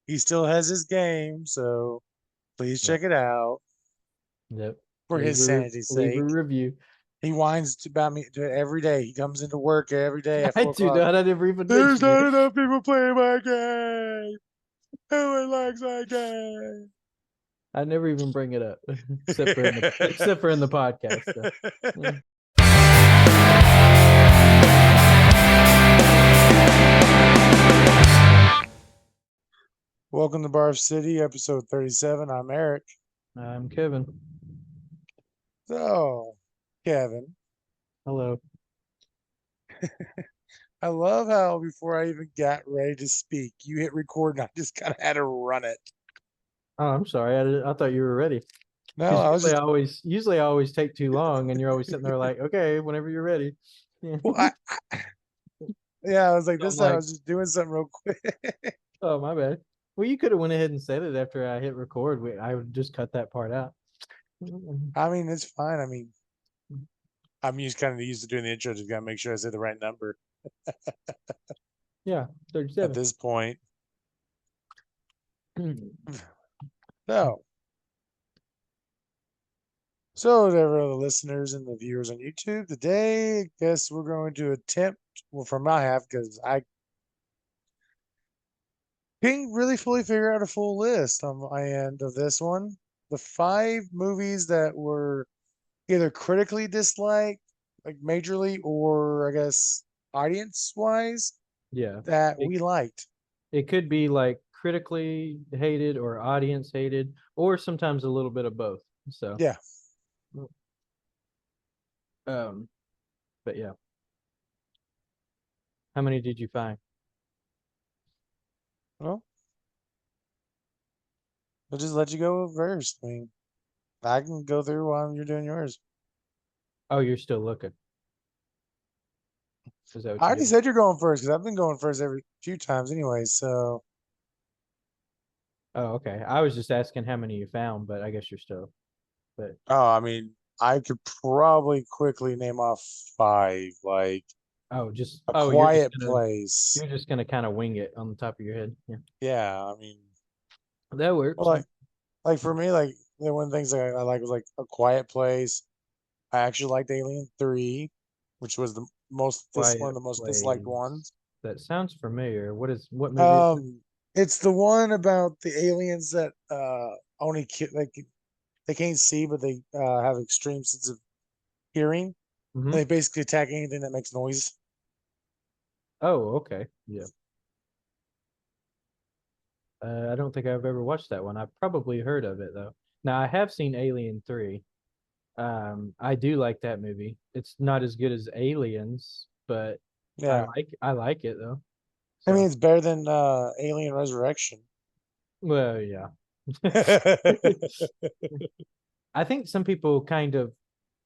He still has his game, so please Yep. check it out Yep. for his sanity's Leave a sake. review. He whines about me every day. He comes into work every day at I four do o'clock. not. I never even There's mentioned not it. enough people playing my game. Who one likes my game? I never even bring it up, except for in the podcast. So. Yeah. Welcome to Barf City, episode 37. I'm Eric. I'm Kevin. So, Kevin, Hello. I love how before I even got ready to speak, you hit record and I just kind of had to run it. Oh, I'm sorry. I thought you were ready. No, Because I was usually I just, always usually I always take too long, and you're always sitting there like, okay, whenever you're ready. Yeah. well, yeah, I was like, I'm this time I like, was just doing something real quick. oh, my bad. Well, you could have went ahead and said it after I hit record. I would just cut that part out. I mean, it's fine. I mean, I'm kind of used to doing the intro. Just got to make sure I say the right number Yeah, at 37. this point. So, so to every other listeners and the viewers on YouTube, today, I guess we're going to attempt, well, from my half, because I can't really fully figure out a full list on my end of this one. The 5 movies that were either critically disliked, like majorly, or I guess audience wise, Yeah. that It we liked. it could be like critically hated or audience hated, or sometimes a little bit of both. So, Yeah. um, but yeah. How many did you find? Well, I'll just let you go first. I mean, I can go through while you're doing yours. Oh, you're still looking. Is that I what you're already doing? said you're going first because I've been going first every few times anyway. So, Oh, okay. I was just asking how many you found, but I guess you're still. But I mean, I could probably quickly name off 5, like oh, just A oh, you're just Quiet gonna Place. you're just gonna kind of wing it on the top of your head. Yeah, Yeah, I mean, that well, works. like for me, like the one of the things I like was like A Quiet Place. I actually liked Alien 3, which was the one of Quiet the most disliked Place. ones. That sounds familiar. What movie is it? It's the one about the aliens that only like they can't see, but they have extreme sense of hearing. And Mm-hmm. they basically attack anything that makes noise. Oh, okay. Yeah. I don't think I've ever watched that one. I've probably heard of it though. Now I have seen Alien 3. I do like that movie. It's not as good as Aliens, but Yeah, I like it though. I mean So, it's better than Alien Resurrection. well, yeah. I think some people kind of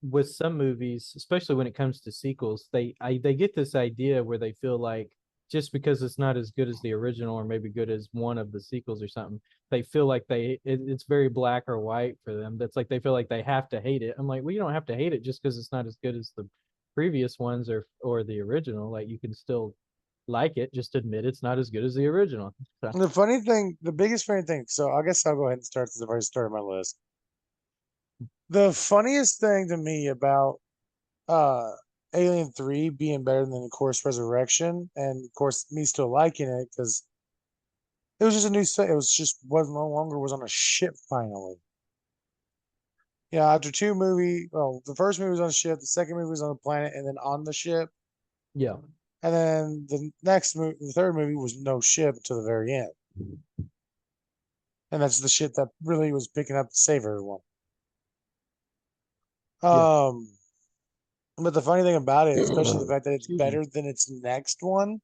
with some movies, especially when it comes to sequels, they get this idea where they feel like just because it's not as good as the original or maybe good as one of the sequels or something, they feel like it's very black or white for them. That's like they feel like they have to hate it. I'm like, well, you don't have to hate it just because it's not as good as the previous ones or the original. Like you can still like it, just admit it's not as good as the original. So, The funny thing, the biggest funny thing. So I guess I'll go ahead and start since I've already started my list. The funniest thing to me about uh Alien 3 being better than of course Resurrection, and of course me still liking it because it was just a new set. It was just was no longer was on a ship finally. Yeah, after well, the first movie was on a ship, the second movie was on a planet, and then on the ship, yeah, and then the third movie was no ship until the very end, and that's the ship that really was picking up to save everyone. yeah. Um, but the funny thing about it, especially the fact that it's Excuse me. better than its next one,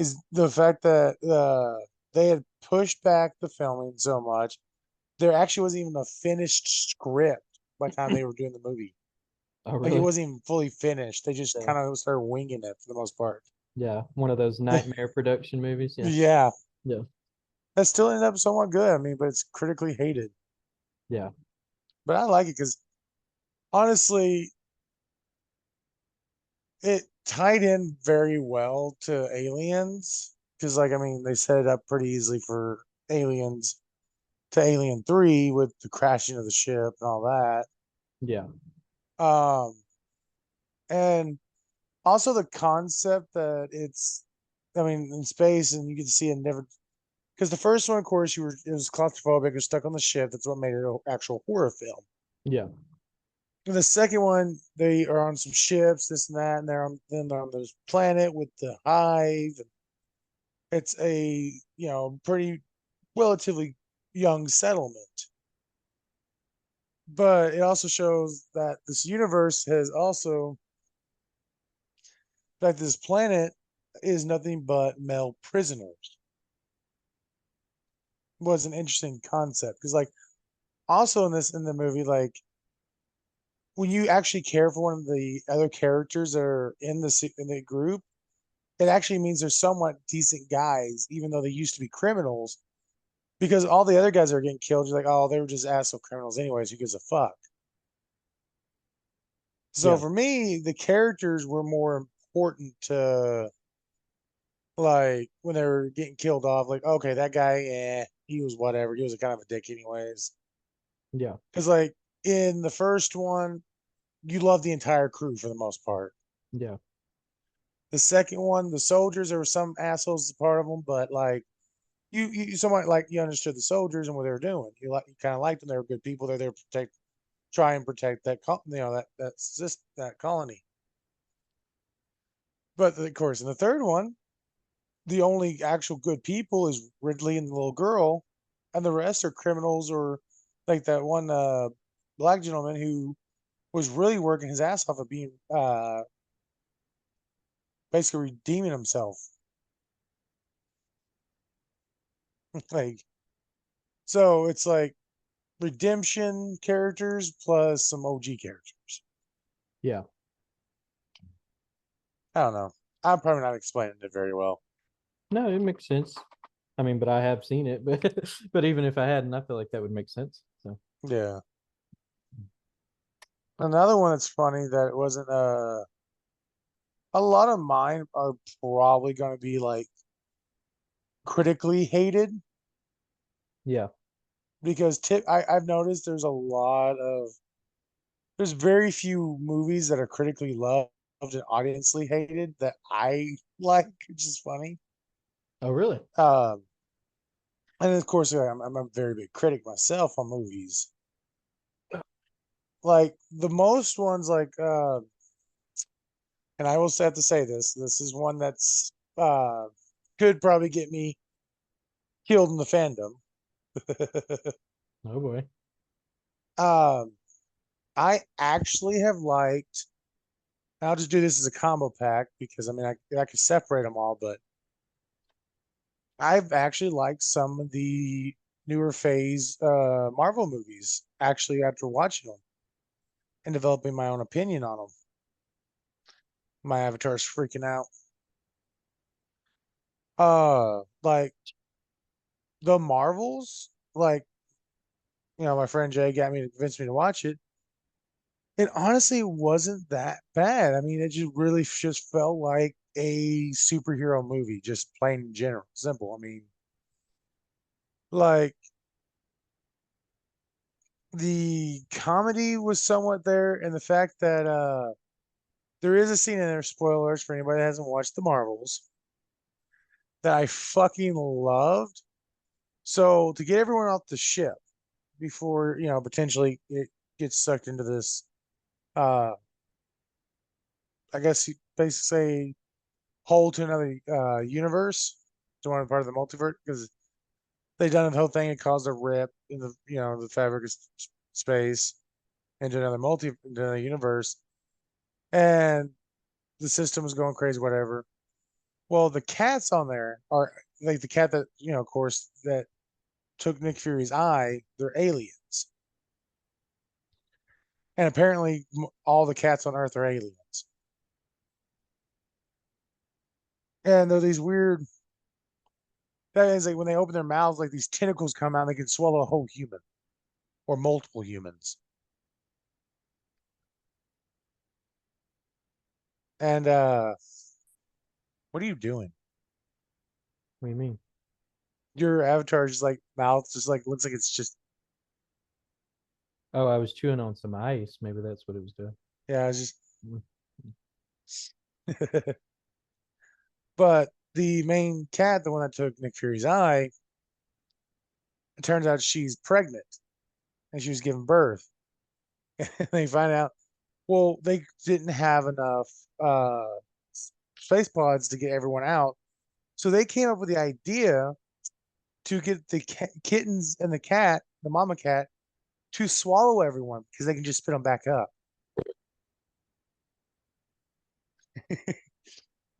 is the fact that they had pushed back the filming so much. There actually wasn't even a finished script by the time they were doing the movie. Oh, Like it really? wasn't even fully finished. They just Yeah. kind of started winging it for the most part. Yeah, one of those nightmare production movies. Yeah. Yeah, Yeah. that still ended up somewhat good. I mean, but it's critically hated. Yeah. But I like it because honestly, it tied in very well to Aliens because like I mean they set it up pretty easily for aliens to Alien 3 with the crashing of the ship and all that. Yeah. Um, and also the concept that it's, I mean, in space and you can see it never, because the first one, of course, it was claustrophobic, you're stuck on the ship. That's what made it an actual horror film. Yeah. And the second one, they are on some ships, this and that, and they're on this planet with the hive. It's a pretty relatively young settlement, but it also shows that this universe has also that this planet is nothing but male prisoners. Was an interesting concept because like also in the movie like when you actually care for one of the other characters that are in the group, it actually means they're somewhat decent guys, even though they used to be criminals. Because all the other guys that are getting killed, you're like, oh, they were just asshole criminals anyways. Who gives a fuck? So Yeah. for me, the characters were more important to like when they were getting killed off. Like, okay, that guy, he was whatever. He was a kind of a dick anyways. Yeah. Because like in the first one, you love the entire crew for the most part. Yeah. The second one, the soldiers, there were some assholes as part of them, but like you somewhat like you understood the soldiers and what they were doing. You kind of liked them. They were good people. They're there to try and protect that colony. But of course, in the third one, the only actual good people is Ridley and the little girl, and the rest are criminals or like that one black gentleman who was really working his ass off of being basically redeeming himself. Like so it's like redemption characters plus some OG characters. Yeah. I don't know. I'm probably not explaining it very well. No, it makes sense. I mean, but I have seen it, but but even if I hadn't, I feel like that would make sense. So Yeah. Another one that's funny that it wasn't a lot of mine are probably gonna be like critically hated yeah. because I've noticed there's very few movies that are critically loved and audiensely hated that I like, which is funny. Oh, really? Um, and of course, I'm a very big critic myself on movies. Like the most ones, and I will have to say this. This is one that's could probably get me killed in the fandom. Oh boy. um, I actually have liked. I'll just do this as a combo pack because I mean I could separate them all, but I've actually liked some of the newer phase Marvel movies. Actually, after watching them and developing my own opinion on them, my avatar's freaking out. Like the Marvels, like my friend Jay got me to convince me to watch it. It honestly wasn't that bad. I mean, it just really just felt like a superhero movie, just plain in general, simple. I mean, like the comedy was somewhat there, and the fact that there is a scene in there, spoilers for anybody that hasn't watched the Marvels, that I fucking loved. So to get everyone off the ship before potentially it gets sucked into this, uh, I guess you basically say hole to another universe, to one part of the multiverse, because they done the whole thing. It caused a rip in the fabric of space into into another universe, and the system was going crazy, whatever. Well, the cats on there are like the cat that of course, that took Nick Fury's eye. They're aliens, and apparently all the cats on Earth are aliens. And they're these weird. That is like when they open their mouths, like these tentacles come out, and they can swallow a whole human or multiple humans. And what are you doing? What do you mean? Your avatar is just like mouth, just like looks like it's just Oh, I was chewing on some ice. Maybe that's what it was doing. yeah, it's just. Mm. But the main cat, the one that took Nick Fury's eye, it turns out she's pregnant and she was giving birth. And they find out, well, they didn't have enough space pods to get everyone out. So they came up with the idea to get the kittens and the cat, the mama cat, to swallow everyone because they can just spit them back up.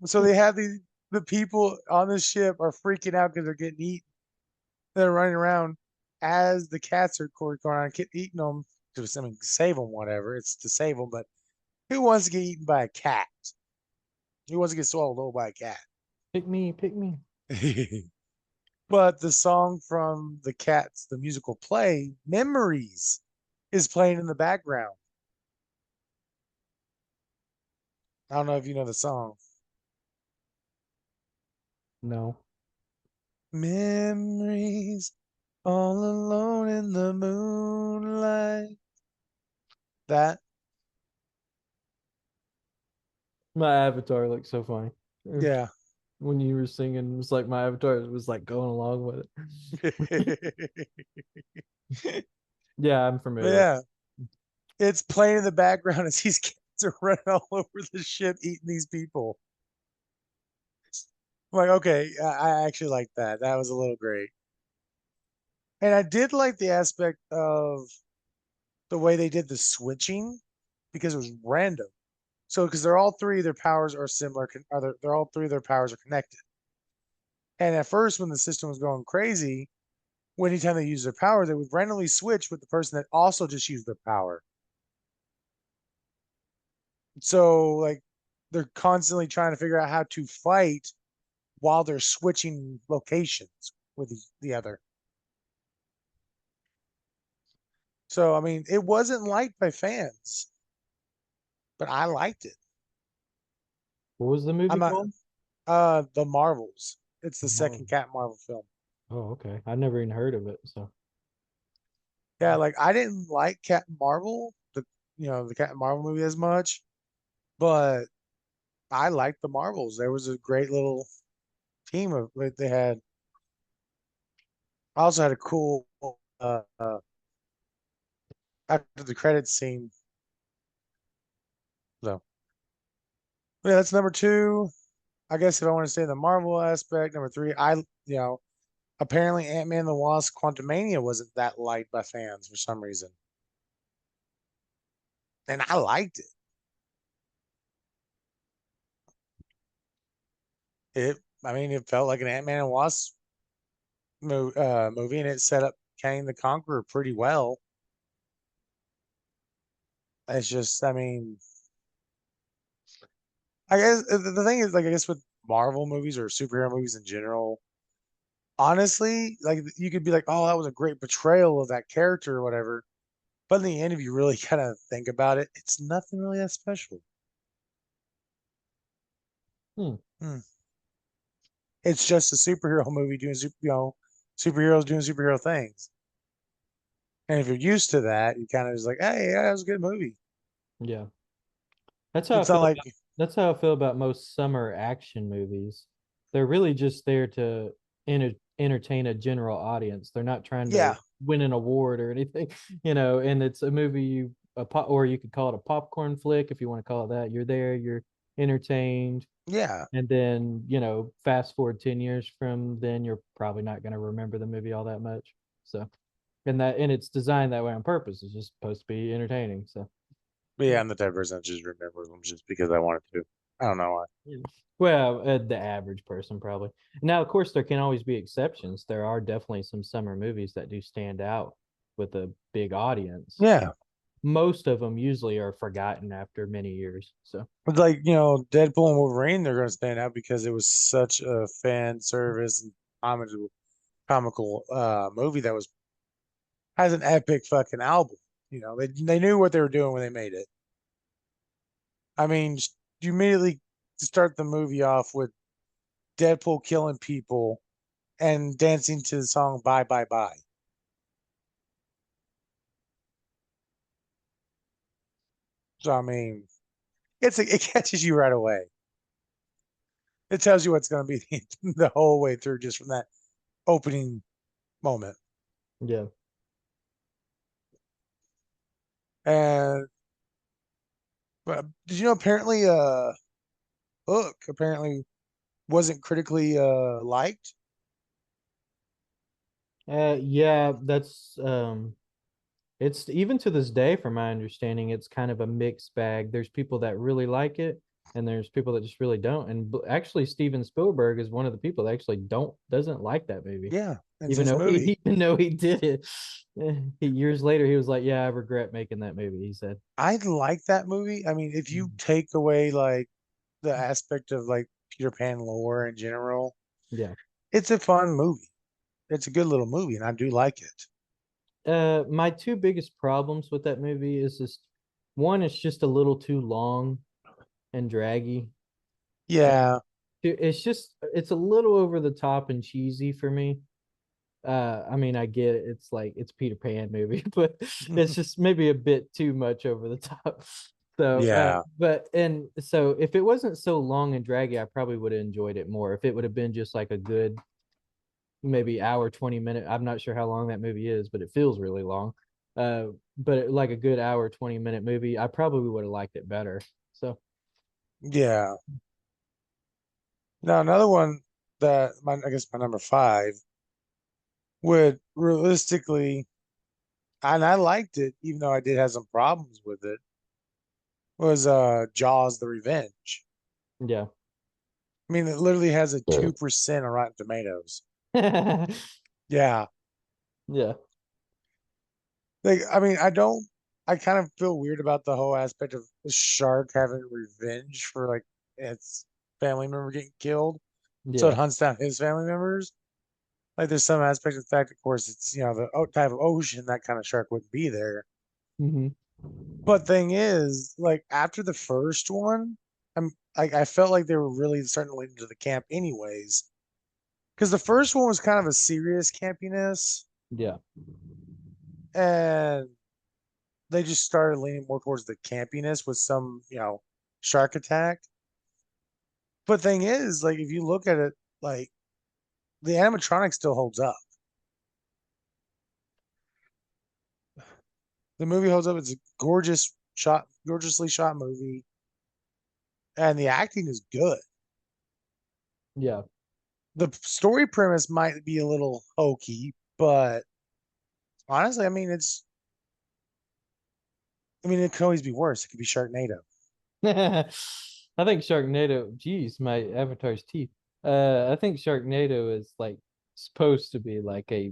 So they have the people on the ship are freaking out because they're getting eaten. They're running around as the cats are going around eating them to save them, whatever. It's to save them, but who wants to get eaten by a cat? Who wants to get swallowed whole by a cat? Pick me, pick me. But the song from the Cats, the musical play, Memories, is playing in the background. I don't know if you know the song. No. Memories, all alone in the moonlight. That, My avatar looks so funny. yeah. When you were singing, it was like my avatar was like going along with it. Yeah, I'm But familiar with yeah, it's playing in the background as these cats are running all over the ship eating these people. I'm like, okay, I actually like that. That was a little great. And I did like the aspect of the way they did the switching because it was random. So because they're all three, their powers are similar. They're all three of their powers are connected. And at first, when the system was going crazy, anytime they use their power, they would randomly switch with the person that also just used their power. So like they're constantly trying to figure out how to fight while they're switching locations with the other. So I mean, it wasn't liked by fans, but I liked it. what was the movie I'm not called? the Marvels. It's the Marvel. second Cat Marvel film. Oh, okay. I never even heard of it. So Yeah, like I didn't like Captain Marvel, the Captain Marvel movie as much, but I liked the Marvels. There was a great little team of like they had. I also had a cool after the credits scene. So yeah, that's number two. I guess if I want to stay in the Marvel aspect, number three, apparently Ant-Man and the Wasp: Quantumania wasn't that liked by fans for some reason, and I liked it. It, I mean, it felt like an Ant-Man and Wasp movie, and it set up Kang the Conqueror pretty well. It's just, I mean, I guess the thing is, like, I guess with Marvel movies or superhero movies in general, honestly, like, you could be like, oh, that was a great portrayal of that character or whatever. But in the end, if you really kind of think about it, it's nothing really that special. hmm. Hmm. It's just a superhero movie doing, superheroes doing superhero things. And if you're used to that, you kind of just like, hey, yeah, it was a good movie. Yeah. That's how I It's not feel like, about that's how I feel about most summer action movies. They're really just there to entertain a general audience. They're not trying to yeah, win an award or anything, and it's a movie or you could call it a popcorn flick if you want to call it that. You're there, you're entertained, yeah, and then, fast forward 10 years from then, you're probably not going to remember the movie all that much. So, and it's designed that way on purpose. It's just supposed to be entertaining. So, but yeah, I'm the type of person that just remembers them just because I wanted to. I don't know why. yeah. Well, the average person probably. Now, of course, there can always be exceptions. There are definitely some summer movies that do stand out with a big audience. Yeah, Most of them usually are forgotten after many years. So, it's like Deadpool and Wolverine. They're going to stand out because it was such a fan service and comical movie that was has an epic fucking album. They knew what they were doing when they made it. I mean, you immediately start the movie off with Deadpool killing people, and dancing to the song Bye Bye Bye. So I mean, it catches you right away. It tells you what's going to be the whole way through just from that opening moment. Yeah. And but did you know apparently Hook apparently wasn't critically liked? Yeah, that's it's even to this day, from my understanding, it's kind of a mixed bag. There's people that really like it, and there's people that just really don't. And actually, Steven Spielberg is one of the people that actually doesn't like that movie, Yeah, it's even his though movie. even though he did it. Years later, he was like, "Yeah, I regret making that movie." He said, I like that movie. I mean, if you take away like the aspect of like Peter Pan lore in general, "Yeah." it's a fun movie. It's a good little movie, and I do like it. My two biggest problems with that movie is just one, it's just a little too long and draggy. Yeah, It's just it's a little over the top and cheesy for me. I mean, I get it. It's like it's Peter Pan movie, but it's just maybe a bit too much over the top. So, yeah, but and so if it wasn't so long and draggy, I probably would have enjoyed it more. If it would have been just like a good maybe hour 20 minute. I'm not sure how long that movie is, but it feels really long. But like a good hour 20-minute movie, I probably would have liked it better. So yeah. Now another one that I guess my number five would realistically, and I liked it, even though I did have some problems with it, was Jaws: The Revenge. yeah. I mean, it literally has a 2% on Rotten Tomatoes. Yeah, Yeah. like I mean, I don't. I kind of feel weird about the whole aspect of the shark having revenge for like its family member getting killed, so it Yeah. hunts down his family members. Like, there's some aspect of the fact, of course, it's the type of ocean that kind of shark wouldn't be there. Hmm. But thing is, like after the first one, I felt like they were really starting to lean into the camp, anyways, because the first one was kind of a serious campiness, Yeah. and they just started leaning more towards the campiness with some, shark attack. But thing is, like if you look at it, like the animatronic still holds up. The movie holds up. It's a gorgeously shot movie, and the acting is good. Yeah. The story premise might be a little hokey, but honestly, I mean, it could always be worse. It could be Sharknado. I think Sharknado, geez, my avatar's teeth. I think Sharknado is like supposed to be like a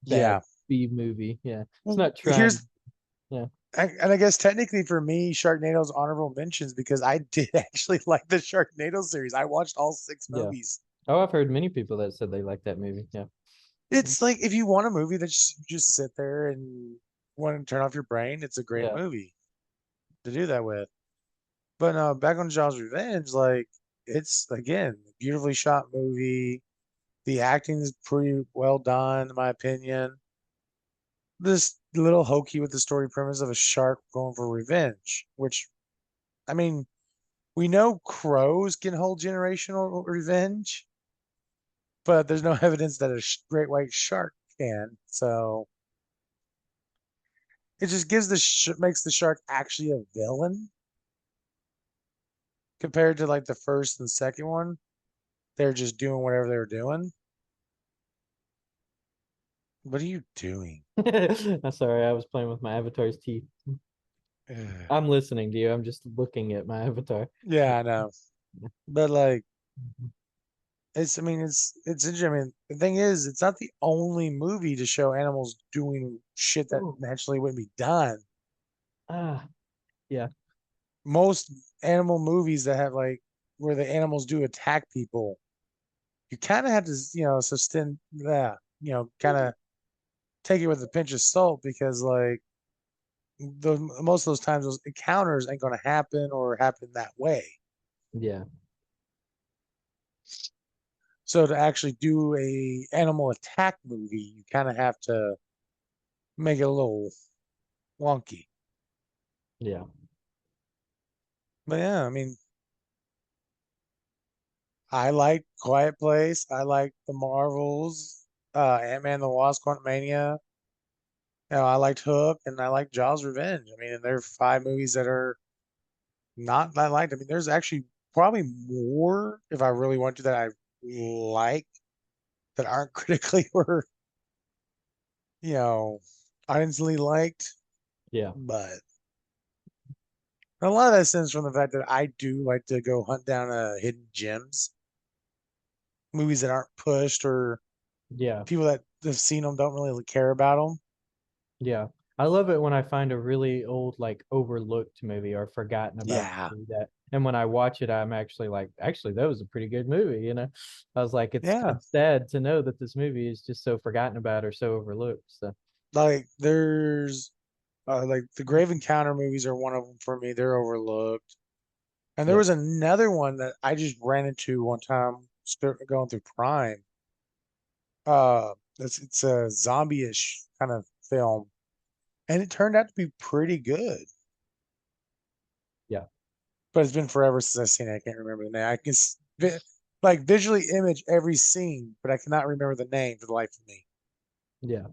bad Yeah. B movie. Yeah. It's Well, not trying. here's Yeah. and I guess technically for me, Sharknado's honorable mentions because I did actually like the Sharknado series. I watched all six Yeah. movies. Oh, I've heard many people that said they like that movie. Yeah. It's like if you want a movie that just sit there and want to turn off your brain, it's a great Yeah. movie to do that with. But back on Jaws Revenge, like it's again a beautifully shot movie. The acting is pretty well done, in my opinion. This little hokey with the story premise of a shark going for revenge, which I mean, we know crows can hold generational revenge, but there's no evidence that a great white shark can. So it just makes the shark actually a villain compared to like the first and second one. They're just doing whatever they were doing. What are you doing? I'm sorry, I was playing with my avatar's teeth. I'm listening to you. I'm just looking at my avatar. Yeah, I know. But like I mean, it's interesting. I mean, the thing is, it's not the only movie to show animals doing shit that Oh, naturally wouldn't be done. ah, yeah. Most animal movies that have like where the animals do attack people, you kind of have to, sustain that, kind of take it with a pinch of salt because like most of those times those encounters ain't going to happen or happen that way. Yeah. So to actually do a animal attack movie, you kind of have to make it a little wonky. Yeah. But yeah, I mean, I like Quiet Place. I like the Marvels, Ant-Man the Wasp, Quantumania. I liked Hook and I like Jaws Revenge. I mean, and there are 5 movies that are not that I liked. I mean, there's actually probably more if I really want to that I like that aren't critically or you know audiensely liked. Yeah. But a lot of that stems from the fact that I do like to go hunt down hidden gems, movies that aren't pushed or Yeah. people that have seen them don't really care about them. Yeah. I love it when I find a really old, like overlooked movie or forgotten about Yeah, movie that, and when I watch it, I'm actually like, actually, that was a pretty good movie, you know? I was like, it's kind yeah. of sad to know that this movie is just so forgotten about or so overlooked. So, Like there's like the Grave Encounter movies are one of them for me. They're overlooked. And there yeah. was another one that I just ran into one time going through Prime. It's a zombie-ish kind of film, and it turned out to be pretty good. Yeah. But it's been forever since I've seen it. I can't remember the name. I can like visually image every scene, but I cannot remember the name for the life of me. Yeah.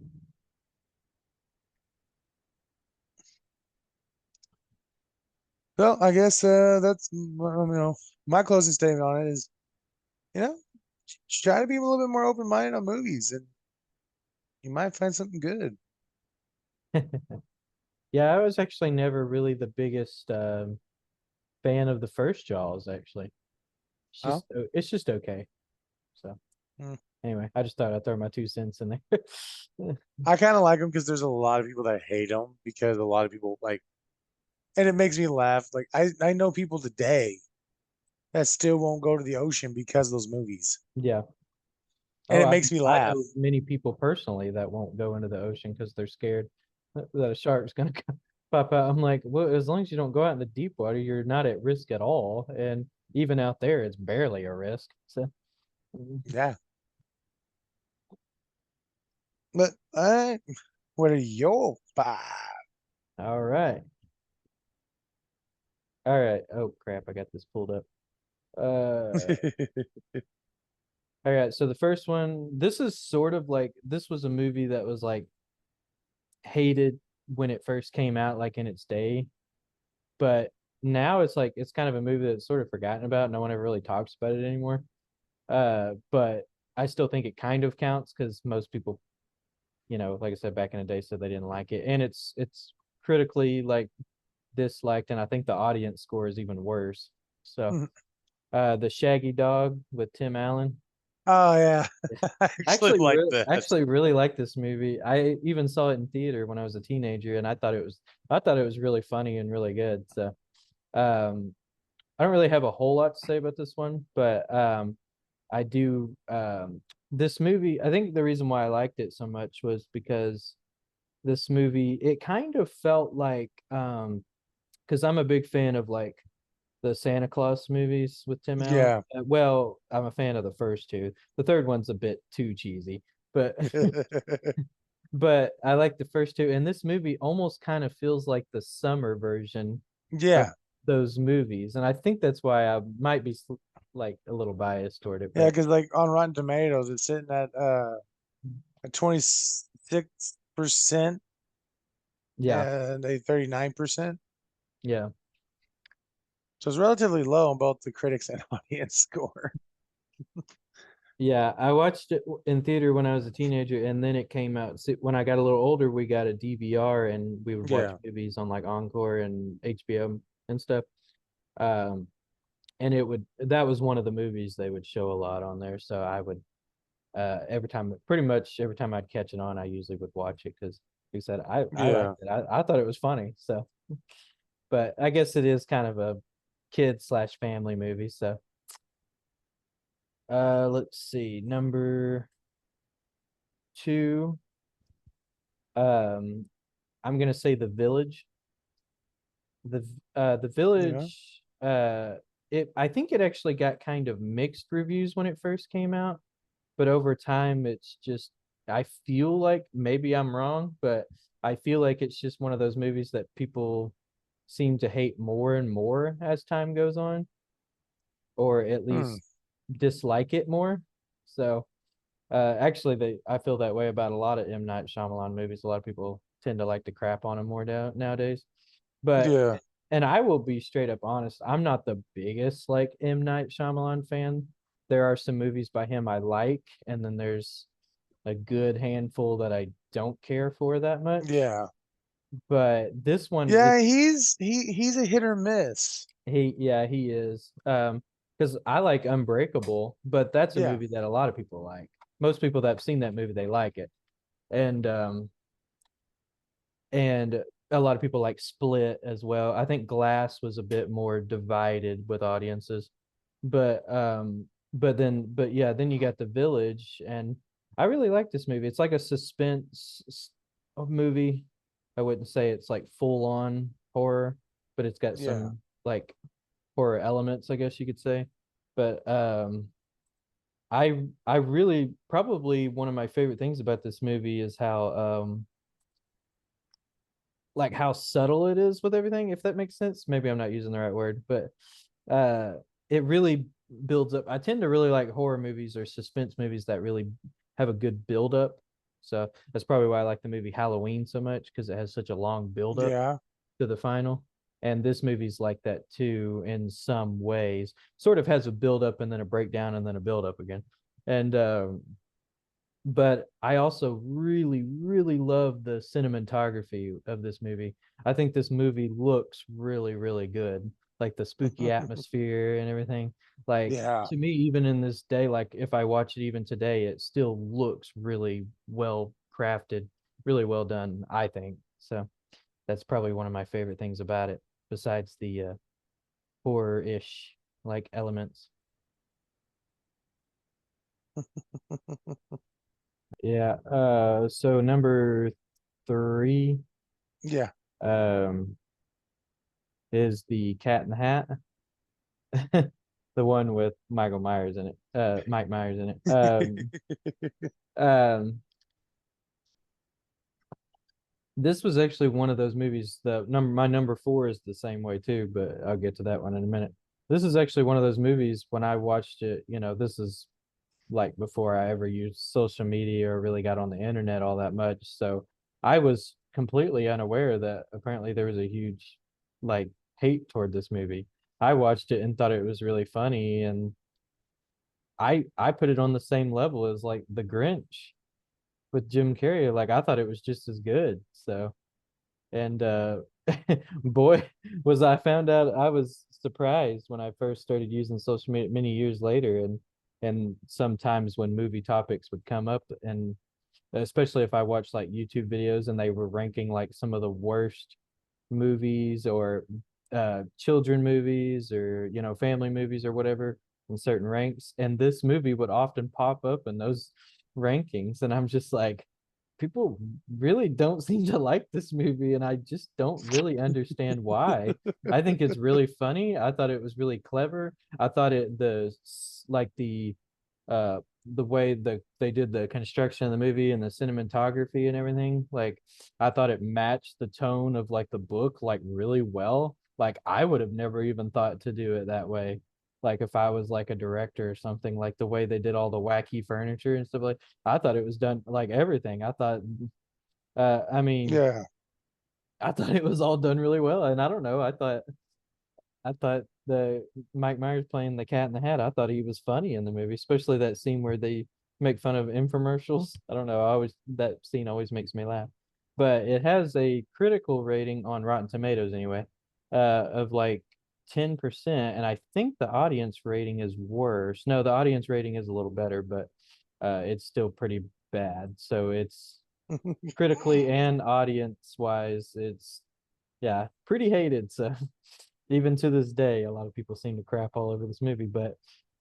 Well, I guess that's my closing statement on it is you know try to be a little bit more open-minded on movies, and you might find something good. Yeah. I was actually never really the biggest fan of the first Jaws, actually. Oh, It's just okay. So, mm. anyway, I just thought I'd throw my 2 cents in there. I kind of like them because there's a lot of people that hate them because a lot of people like, and it makes me laugh. Like I know people today that still won't go to the ocean because of those movies, Yeah. and Oh, it makes me I laugh. know many people personally that won't go into the ocean because they're scared that a shark's gonna pop out. I'm like, well, as long as you don't go out in the deep water, you're not at risk at all. And even out there, it's barely a risk. So, Yeah, but what are your 5? all right. All right. Oh crap, I got this pulled up. All right. So the first one, this is sort of like this was a movie that was like hated when it first came out, like in its day. But now it's like it's kind of a movie that's sort of forgotten about. No one ever really talks about it anymore. But I still think it kind of counts because most people, like I said back in the day, said they didn't like it, and it's critically like disliked, and I think the audience score is even worse. So, the Shaggy Dog with Tim Allen. Oh yeah, Yeah. I actually like that. Actually really like this movie. I even saw it in theater when I was a teenager, and I thought it was really funny and really good. So, um, I don't really have a whole lot to say about this one, but I do this movie, I think the reason why I liked it so much was because this movie it kind of felt like because I'm a big fan of like the Santa Claus movies with Tim Allen. Yeah. Well, I'm a fan of the first two. The third one's a bit too cheesy, but but I like the first two, and this movie almost kind of feels like the summer version of Yeah. those movies, and I think that's why I might be like a little biased toward it, Yeah, but because like on Rotten Tomatoes, it's sitting at 26% yeah, and a 39%. yeah, So it's relatively low on both the critics and audience score. yeah. I watched it in theater when I was a teenager, and then it came out. When I got a little older, we got a DVR, and we would watch Yeah. movies on like Encore and HBO and stuff. Um, and that was one of the movies they would show a lot on there. So I would every time, pretty much every time I'd catch it on, I usually would watch it because, like I said, I liked Yeah. it. I thought it was funny. So, but I guess it is kind of a kid/family movie. So, let's see, number two. Um, I'm gonna say The Village. The Yeah. Village. I think it actually got kind of mixed reviews when it first came out. but over time it's just, I feel like maybe I'm wrong, but I feel like it's just one of those movies that people seem to hate more and more as time goes on, or at Hmm. least dislike it more. So actually, I feel that way about a lot of M. Night Shyamalan movies. A lot of people tend to like to crap on him more nowadays. But Yeah. and I will be straight up honest, I'm not the biggest like M. Night Shyamalan fan. There are some movies by him I like, and then there's a good handful that I don't care for that much. Yeah. But this one, Yeah, he's a hit or miss. yeah, he is. Because I like Unbreakable, but that's a Yeah. movie that a lot of people like. Most people that have seen that movie, they like it. And and a lot of people like Split as well. I think Glass was a bit more divided with audiences. But yeah, then you got The Village, and I really like this movie. It's like a suspense movie. I wouldn't say it's like full on horror, but it's got Yeah. some like horror elements, I guess you could say. But I really, probably one of my favorite things about this movie is how like how subtle it is with everything, if that makes sense. Maybe I'm not using the right word, but uh it really builds up. I tend to really like horror movies or suspense movies that really have a good build up. So that's probably why I like the movie Halloween so much, because it has such a long build up Yeah. to the final. And this movie's like that too in some ways. Sort of has a build up and then a breakdown and then a build up again. And but I also really, really love the cinematography of this movie. I think this movie looks really, really good. Like the spooky atmosphere and everything. Like Yeah. to me, even in this day, like if I watch it even today, it still looks really well crafted, really well done, I think. So that's probably one of my favorite things about it, besides the horror-ish like elements. Yeah. So number three Yeah. um is the Cat in the Hat. The one with Michael Myers in it. Mike Myers in it. Um this was actually one of those movies. The number My number four is the same way too, but I'll get to that one in a minute. This is actually one of those movies when I watched it, this is like before I ever used social media or really got on the internet all that much. So I was completely unaware that apparently there was a huge like hate toward this movie. I watched it and thought it was really funny, and I put it on the same level as like The Grinch with Jim Carrey. Like I thought it was just as good. So and boy, was I found out. I was surprised when I first started using social media many years later, and sometimes when movie topics would come up, and especially if I watched like YouTube videos and they were ranking like some of the worst movies or children movies or family movies or whatever in certain ranks, and this movie would often pop up in those rankings, and I'm just like, people really don't seem to like this movie, and I just don't really understand why. I think it's really funny. I thought it was really clever. I thought like the way they did the construction of the movie and the cinematography and everything, like I thought it matched the tone of like the book like really well. Like I would have never even thought to do it that way. Like if I was like a director or something, like the way they did all the wacky furniture and stuff, like I thought it was done like everything. I thought I mean, Yeah. I thought it was all done really well. And I don't know, I thought the Mike Myers playing the Cat in the Hat, I thought he was funny in the movie, especially that scene where they make fun of infomercials. I don't know, I always that scene always makes me laugh. But it has a critical rating on Rotten Tomatoes anyway, of like 10%, and I think the audience rating is worse. No, the audience rating is a little better, but it's still pretty bad. So it's critically and audience wise, it's yeah, pretty hated. So even to this day, a lot of people seem to crap all over this movie, but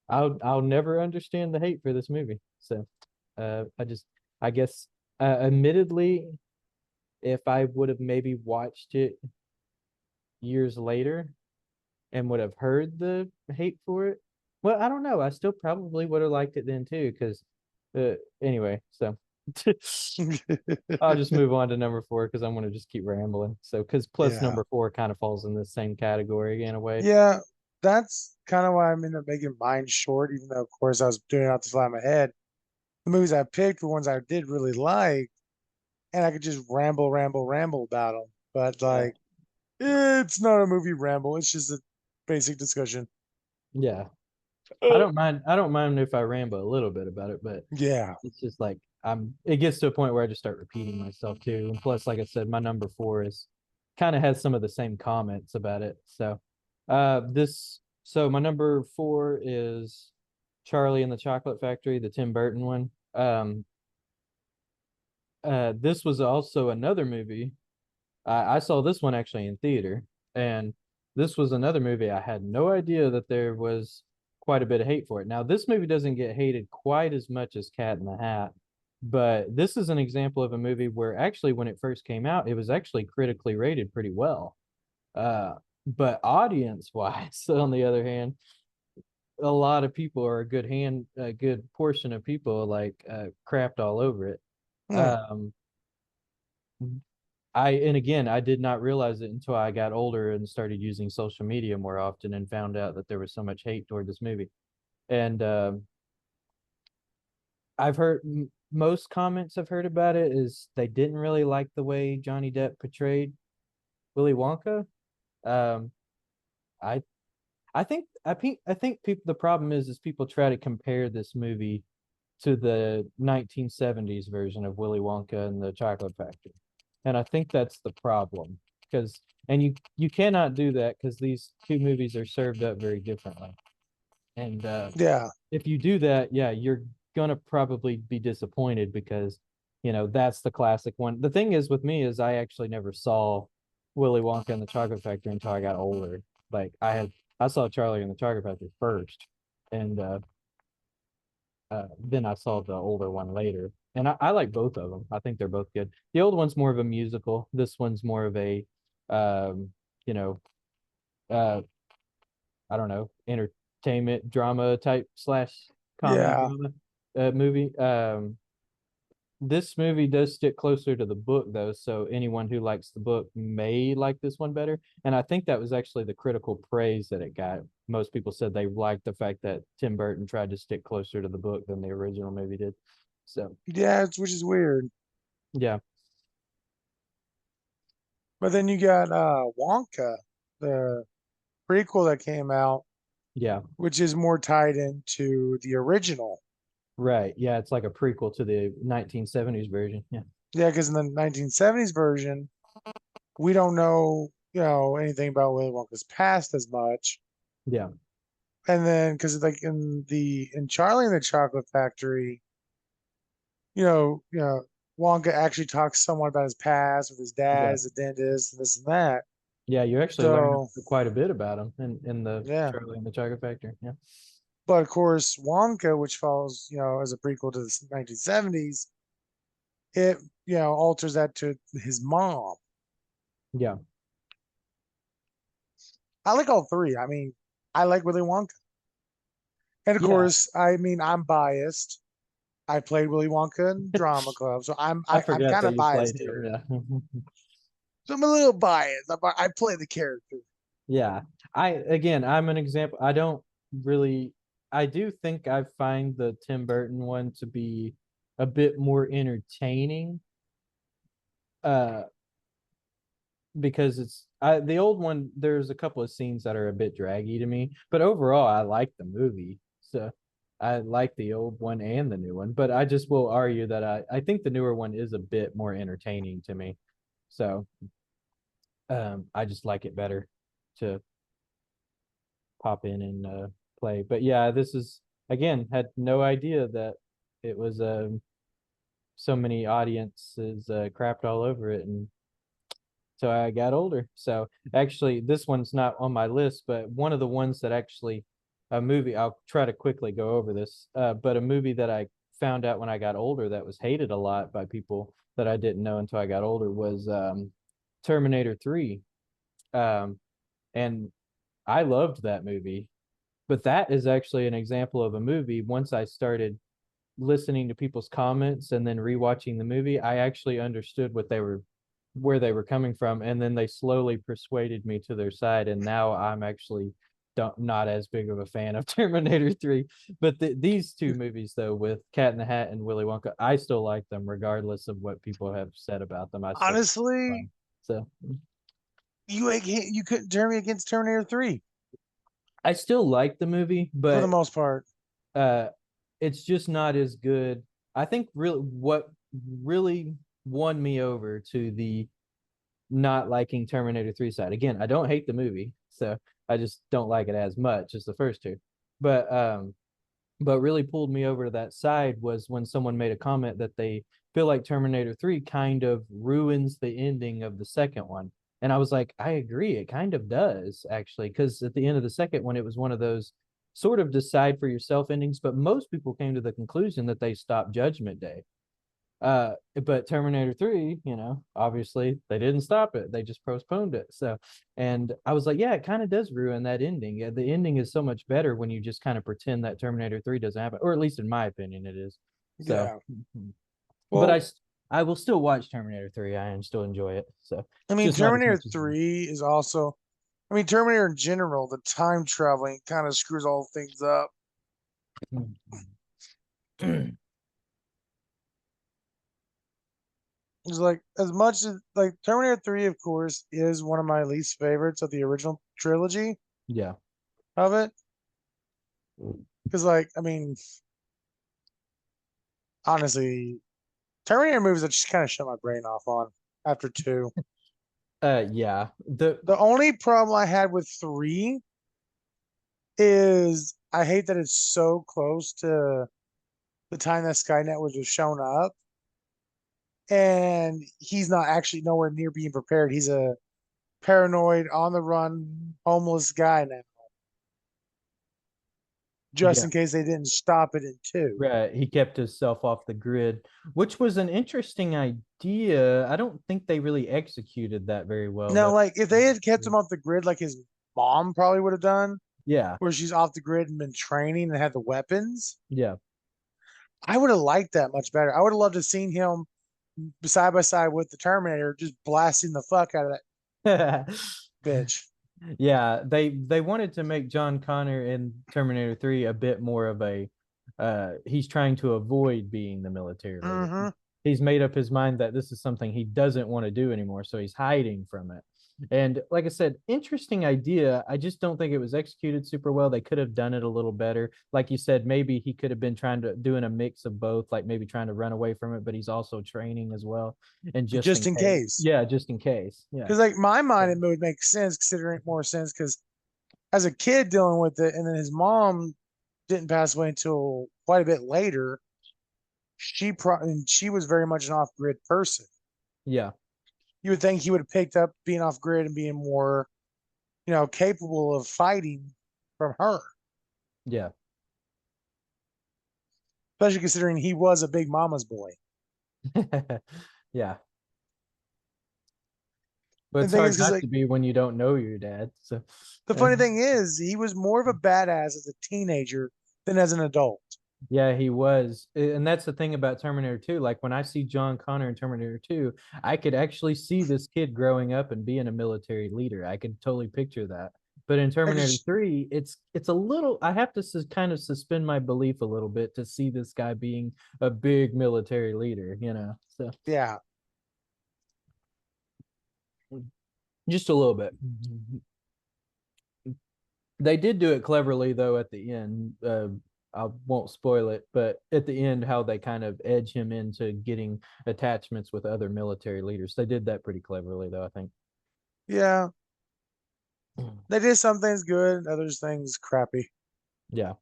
I'll never understand the hate for this movie. So I guess admittedly, if I would have maybe watched it years later and would have heard the hate for it, well, I don't know. I still probably would have liked it then too, because Anyway, so I'll just move on to number four because I'm gonna just keep rambling. So, because plus Yeah. number four kind of falls in the same category in a way. Yeah, that's kind of why I'm ended up making mine short, even though, of course, I was doing it off the fly of my head. The movies I picked were ones I did really like, and I could just ramble, ramble, ramble about them. But Yeah. like, it's not a movie ramble. It's just a basic discussion. Yeah. I don't mind if I ramble a little bit about it, but Yeah. it's just like it gets to a point where I just start repeating myself too. And plus, like I said, my number four is kind of has some of the same comments about it. So so my number four is Charlie and the Chocolate Factory, the Tim Burton one. This was also another movie. I saw this one actually in theater, and this was another movie I had no idea that there was quite a bit of hate for it. Now, this movie doesn't get hated quite as much as Cat in the Hat, but this is an example of a movie where actually when it first came out, it was actually critically rated pretty well. But audience wise, on the other hand, a lot of people or a good portion of people like crapped all over it. Hmm. Um, and again, I did not realize it until I got older and started using social media more often and found out that there was so much hate toward this movie. And I've heard most comments I've heard about it is they didn't really like the way Johnny Depp portrayed Willy Wonka. Um, I I think people the problem is people try to compare this movie to the 1970s version of Willy Wonka and the Chocolate Factory. And I think that's the problem because and you cannot do that because these two movies are served up very differently. And Yeah. if you do that, yeah, you're gonna probably be disappointed because that's the classic one. The thing is with me is I actually never saw Willy Wonka and the Chocolate Factory until I got older. Like I saw Charlie and the Chocolate Factory first, and then I saw the older one later. And I like both of them. I think they're both good. The old one's more of a musical. This one's more of a, um, you know, uh, I don't know, entertainment drama type slash comedy Yeah. drama movie. This movie does stick closer to the book though, so anyone who likes the book may like this one better. And I think that was actually the critical praise that it got. Most people said they liked the fact that Tim Burton tried to stick closer to the book than the original movie did. So Yeah. Which is weird. yeah, But then you got Wonka, the prequel that came out, yeah, which is more tied into the original. right. Yeah, it's like a prequel to the 1970s version. Yeah, Yeah, because in the 1970s version, we don't know, anything about Willy Wonka's past as much. yeah, And then, because like in Charlie and the Chocolate Factory, Wonka actually talks somewhat about his past with his dad yeah, as a dentist and this and that. yeah. You actually learn So quite a bit about him in the yeah, Charlie and the Chocolate Factory. Yeah, but of course, Wonka, which follows, as a prequel to the 1970s, it alters that to his mom. yeah, I like all three. I mean, I like Willy Wonka, and of yeah. course, I mean, I'm biased. I played Willy Wonka in drama club, so I I'm forgot kind that of you played biased to here. it. Yeah. So I'm a little biased. I play the character. Yeah. I'm an example. I do think I find the Tim Burton one to be a bit more entertaining. Uh, because the old one, there's a couple of scenes that are a bit draggy to me, but overall I like the movie. So I like the old one and the new one, but I just will argue that I think the newer one is a bit more entertaining to me. So I just like it better to pop in and play. But yeah, this is again had no idea that it was so many audiences crapped all over it, and so I got older. So actually, this one's not on my list, but one of the ones that actually a movie I'll try to quickly go over this, but a movie that I found out when I got older that was hated a lot by people that I didn't know until I got older was Terminator 3. Um, and I loved that movie. But that is actually an example of a movie. Once I started listening to people's comments and then rewatching the movie, I actually understood where they were coming from, and then they slowly persuaded me to their side, and now I'm actually not as big of a fan of Terminator 3. But these two movies, though, with Cat in the Hat and Willy Wonka, I still like them regardless of what people have said about them. I still Honestly, so you couldn't turn me against Terminator 3 I still like the movie, for the but most part. uh it's just not as good. I think really what really won me over to the not liking Terminator 3 side. Again, I don't hate the movie, so I just don't like it as much as the first two. But really pulled me over to that side was when someone made a comment that they feel like Terminator 3 kind of ruins the ending of the second one. And I was like, I agree, it kind of does actually, because at the end of the second one, it was one of those sort of decide for yourself endings, but most people came to the conclusion that they stopped Judgment Day. But Terminator 3, obviously they didn't stop it. They just postponed it. So, and I was like, yeah, it kind of does ruin that ending. Yeah, the ending is so much better when you just kind of pretend that Terminator 3 doesn't happen, or at least in my opinion, it is. So, Yeah. but Well, I will still watch Terminator 3. I still enjoy it. So, I mean, just not as Terminator much as 3 is also, I mean, Terminator in general, the time traveling kind of screws all things up. It's like, as much as, like, Terminator 3, of course, is one of my least favorites of the original trilogy yeah. of it. Because, like, I mean, honestly, Terminator movies I just kind of shut my brain off on after 2. Yeah. The only problem I had with 3 is I hate that it's so close to the time that Skynet was just shown up, and he's not actually nowhere near being prepared. He's a paranoid, on the run, homeless guy now, just Yeah. in case they didn't stop it in 2. Right. He kept himself off the grid, which was an interesting idea. I don't think they really executed that very well, Now, though. like, if they had kept him off the grid like his mom probably would have done, Yeah. where she's off the grid and been training and had the weapons, Yeah. I would have liked that much better. I would have loved to have seen him side by side with the Terminator, just blasting the fuck out of that bitch. Yeah, they wanted to make John Connor in Terminator 3 a bit more of a he's trying to avoid being the military leader. Mm-hmm. He's made up his mind that this is something he doesn't want to do anymore, so he's hiding from it. And like I said, interesting idea. I just don't think it was executed super well. They could have done it a little better. Like you said, maybe he could have been trying to doing a mix of both, like maybe trying to run away from it, but he's also training as well. And just Just in in case. case. Yeah, just in case. Yeah. Because, like, my mind, it would make sense, considering it more sense. Because as a kid dealing with it, and then his mom didn't pass away until quite a bit later. And she was very much an off grid person. Yeah. You would think he would have picked up being off grid and being more, capable of fighting from her, Yeah. especially considering he was a big mama's boy. Yeah. But And it's the thing hard is, because, not like, to be when you don't know your dad. So the funny thing is, he was more of a badass as a teenager than as an adult. yeah, he was. And that's the thing about Terminator 2. Like when I see John Connor in Terminator 2, I could actually see this kid growing up and being a military leader. I could totally picture that. But in Terminator 3, it's a little I have to kind of suspend my belief a little bit to see this guy being a big military leader. So Yeah. just a little bit. They did do it cleverly though at the end. I won't spoil it, but at the end, how they kind of edge him into getting attachments with other military leaders. They did that pretty cleverly, though, I think. Yeah. They did some things good, others things crappy. Yeah.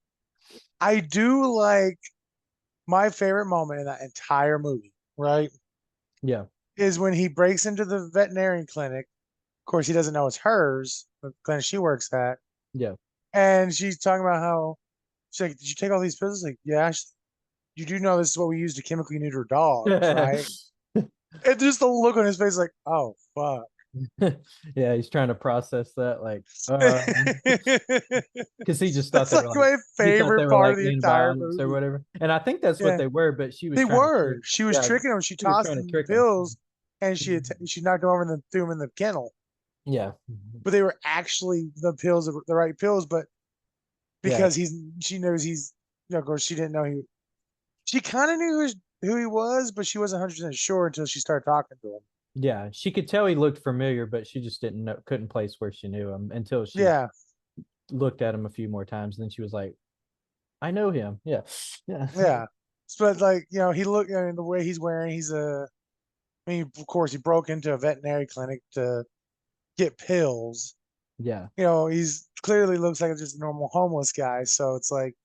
I do like my favorite moment in that entire movie, right? Yeah. Is when he breaks into the veterinarian clinic. Of course, he doesn't know it's hers, the clinic she works at. Yeah. And she's talking about how she's like, "Did you take all these pills?" Like, yeah. You do know this is what we use to chemically neuter dogs, right? And just the look on his face, like, oh fuck. Yeah, he's trying to process that, like, because he just thought That's they were like like my he thought they favorite were part like of the entire antibiotics or movie. whatever. And I think that's what Yeah, they were, but she was they trying to were. trick. She was Yeah, tricking him. She she was tossed trying to him the trick him. pills, and she knocked him over and then threw him in the kennel. Yeah, But they were actually the pills, the right pills. But yeah, because she knows he's, of course, she didn't know he. She kind of knew who he was, but she wasn't 100% sure until she started talking to him. yeah. She could tell he looked familiar, but she just didn't know, couldn't place where she knew him until she Yeah, looked at him a few more times. And then she was like, "I know him." Yeah, yeah, yeah. But like, he looked. I mean, the way he's wearing, he's a. I mean, of course, he broke into a veterinary clinic to get pills. yeah, He's clearly looks like just a normal homeless guy. So it's like,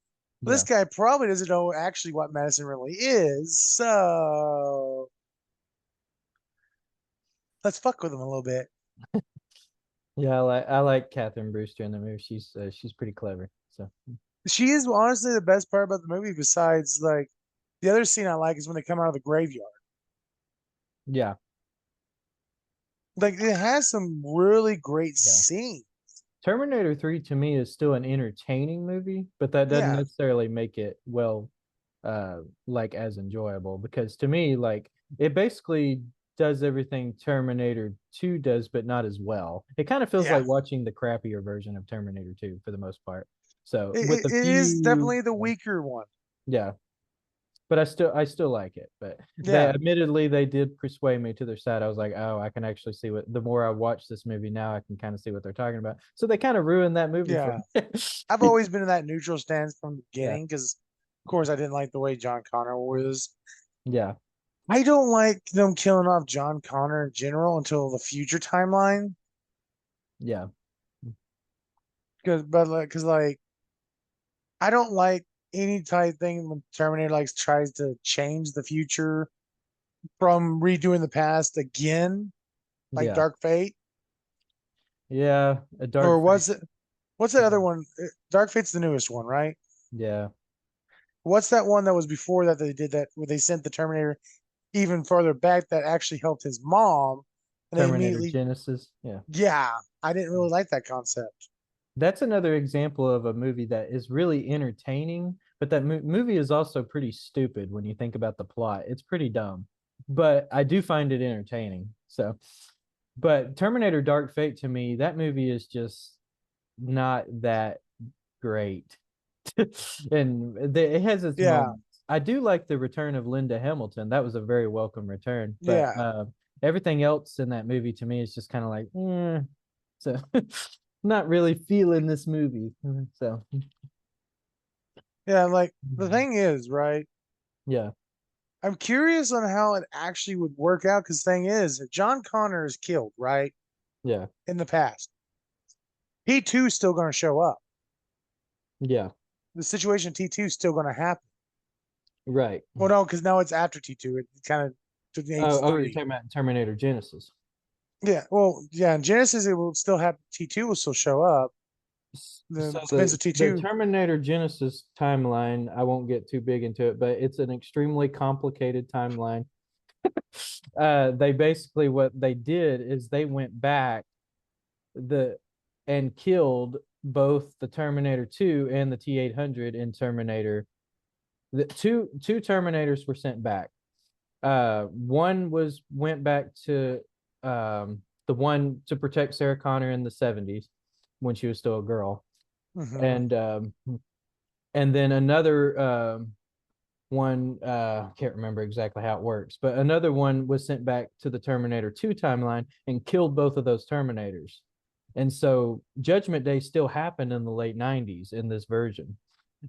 this yeah. guy probably doesn't know actually what medicine really is. So let's fuck with him a little bit. Yeah, I like Catherine Brewster in the movie. She's pretty clever. So She is honestly the best part about the movie. Besides, like, the other scene I like is when they come out of the graveyard. yeah, Like, it has some really great yeah. scenes. Terminator 3 to me is still an entertaining movie, but that doesn't Yeah, necessarily make it like as enjoyable because to me like it basically does everything Terminator 2 does but not as well. It kind of feels yeah. like watching the crappier version of Terminator 2 for the most part. So It, with it, a it is few definitely the weaker one. yeah, but I still like it. But they Yeah, admittedly they did persuade me to their side. I was like, oh, I can actually see what the more I watch this movie now, I can kind of see what they're talking about. So they kind of ruined that movie for yeah. me. I've always been in that neutral stance from the Yeah, beginning because, of course, I didn't like the way John Connor was. yeah, I don't like them killing off John Connor in general until the future timeline. yeah, Because like I don't like any type thing when Terminator like tries to change the future from redoing the past again, like yeah, Dark Fate. yeah. A Or dark fate. was it what's that other one? Dark Fate's the newest one, right? Yeah. What's that one that was before that they did that where they sent the Terminator even further back that actually helped his mom and they Terminator immediately Genesis. Yeah. yeah, I didn't really like that concept. That's another example of a movie that is really entertaining, but that movie is also pretty stupid when you think about the plot. It's pretty dumb, but I do find it entertaining. So, but Terminator Dark Fate to me, that movie is just not that great. And it has its Yeah, moments. I do like the return of Linda Hamilton. That was a very welcome return, but yeah. everything else in that movie to me is just kind of like, so not really feeling this movie. So Yeah, like the thing is, right? yeah, I'm curious on how it actually would work out because thing is, if John Connor is killed, right, yeah, in the past, T two is still going to show up. yeah, The situation T2 is still going to happen. right. Well, no, because now it's after T2. It kind of took the age Oh, you're three. talking about Terminator Genesis. Yeah, well, yeah, in Genesis, it will still have T2 will still show up. So The depends the on the T2. Terminator Genesis timeline, I won't get too big into it, but it's an extremely complicated timeline. They basically what they did is they went back the and killed both the Terminator 2 and the T-800 in Terminator. The two Terminators were sent back. One was went back to the one to protect Sarah Connor in the 70s when she was still a girl. Hmm. And then another one can't remember exactly how it works, but another one was sent back to the Terminator 2 timeline and killed both of those Terminators. And so Judgment Day still happened in the late 90s in this version.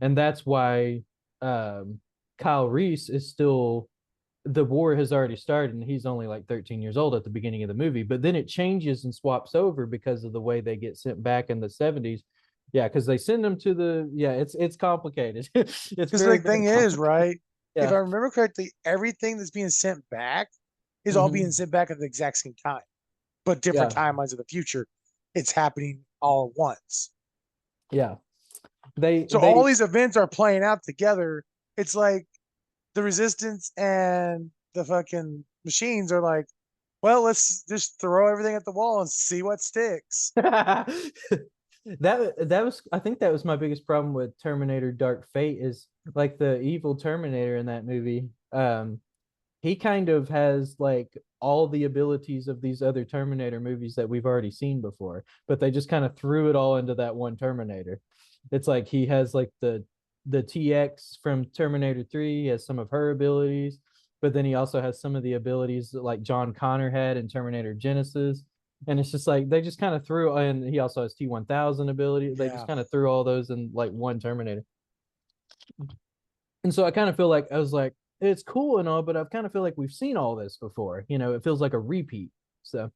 And that's why Kyle Reese is still the war has already started and he's only like 13 years old at the beginning of the movie, but then it changes and swaps over because of the way they get sent back in the 70s. Yeah, because they send them to the it's complicated. It's Because very, the very thing is, complicated. right? If Yeah. I remember correctly, everything that's being sent back is all being Hmm. sent back at the exact same time, but different Yeah. timelines of the future. It's happening all at once. Yeah. They So all they these events are playing out together. It's like the resistance and the fucking machines are like, Well, let's just throw everything at the wall and see what sticks. That was, I think that was my biggest problem with Terminator Dark Fate, is like the evil Terminator in that movie. He kind of has like all the abilities of these other Terminator movies that we've already seen before, but they just kind of threw it all into that one Terminator. It's like he has like the TX from Terminator 3, he has some of her abilities, but then he also has some of the abilities that like John Connor had in Terminator Genesis. And it's just like they just kind of threw, and he also has T1000 ability. They just Yeah. kind of threw all those in like one Terminator. And so I kind of feel like I was like, it's cool and all, but I kind of feel like we've seen all this before. It feels like a repeat. So,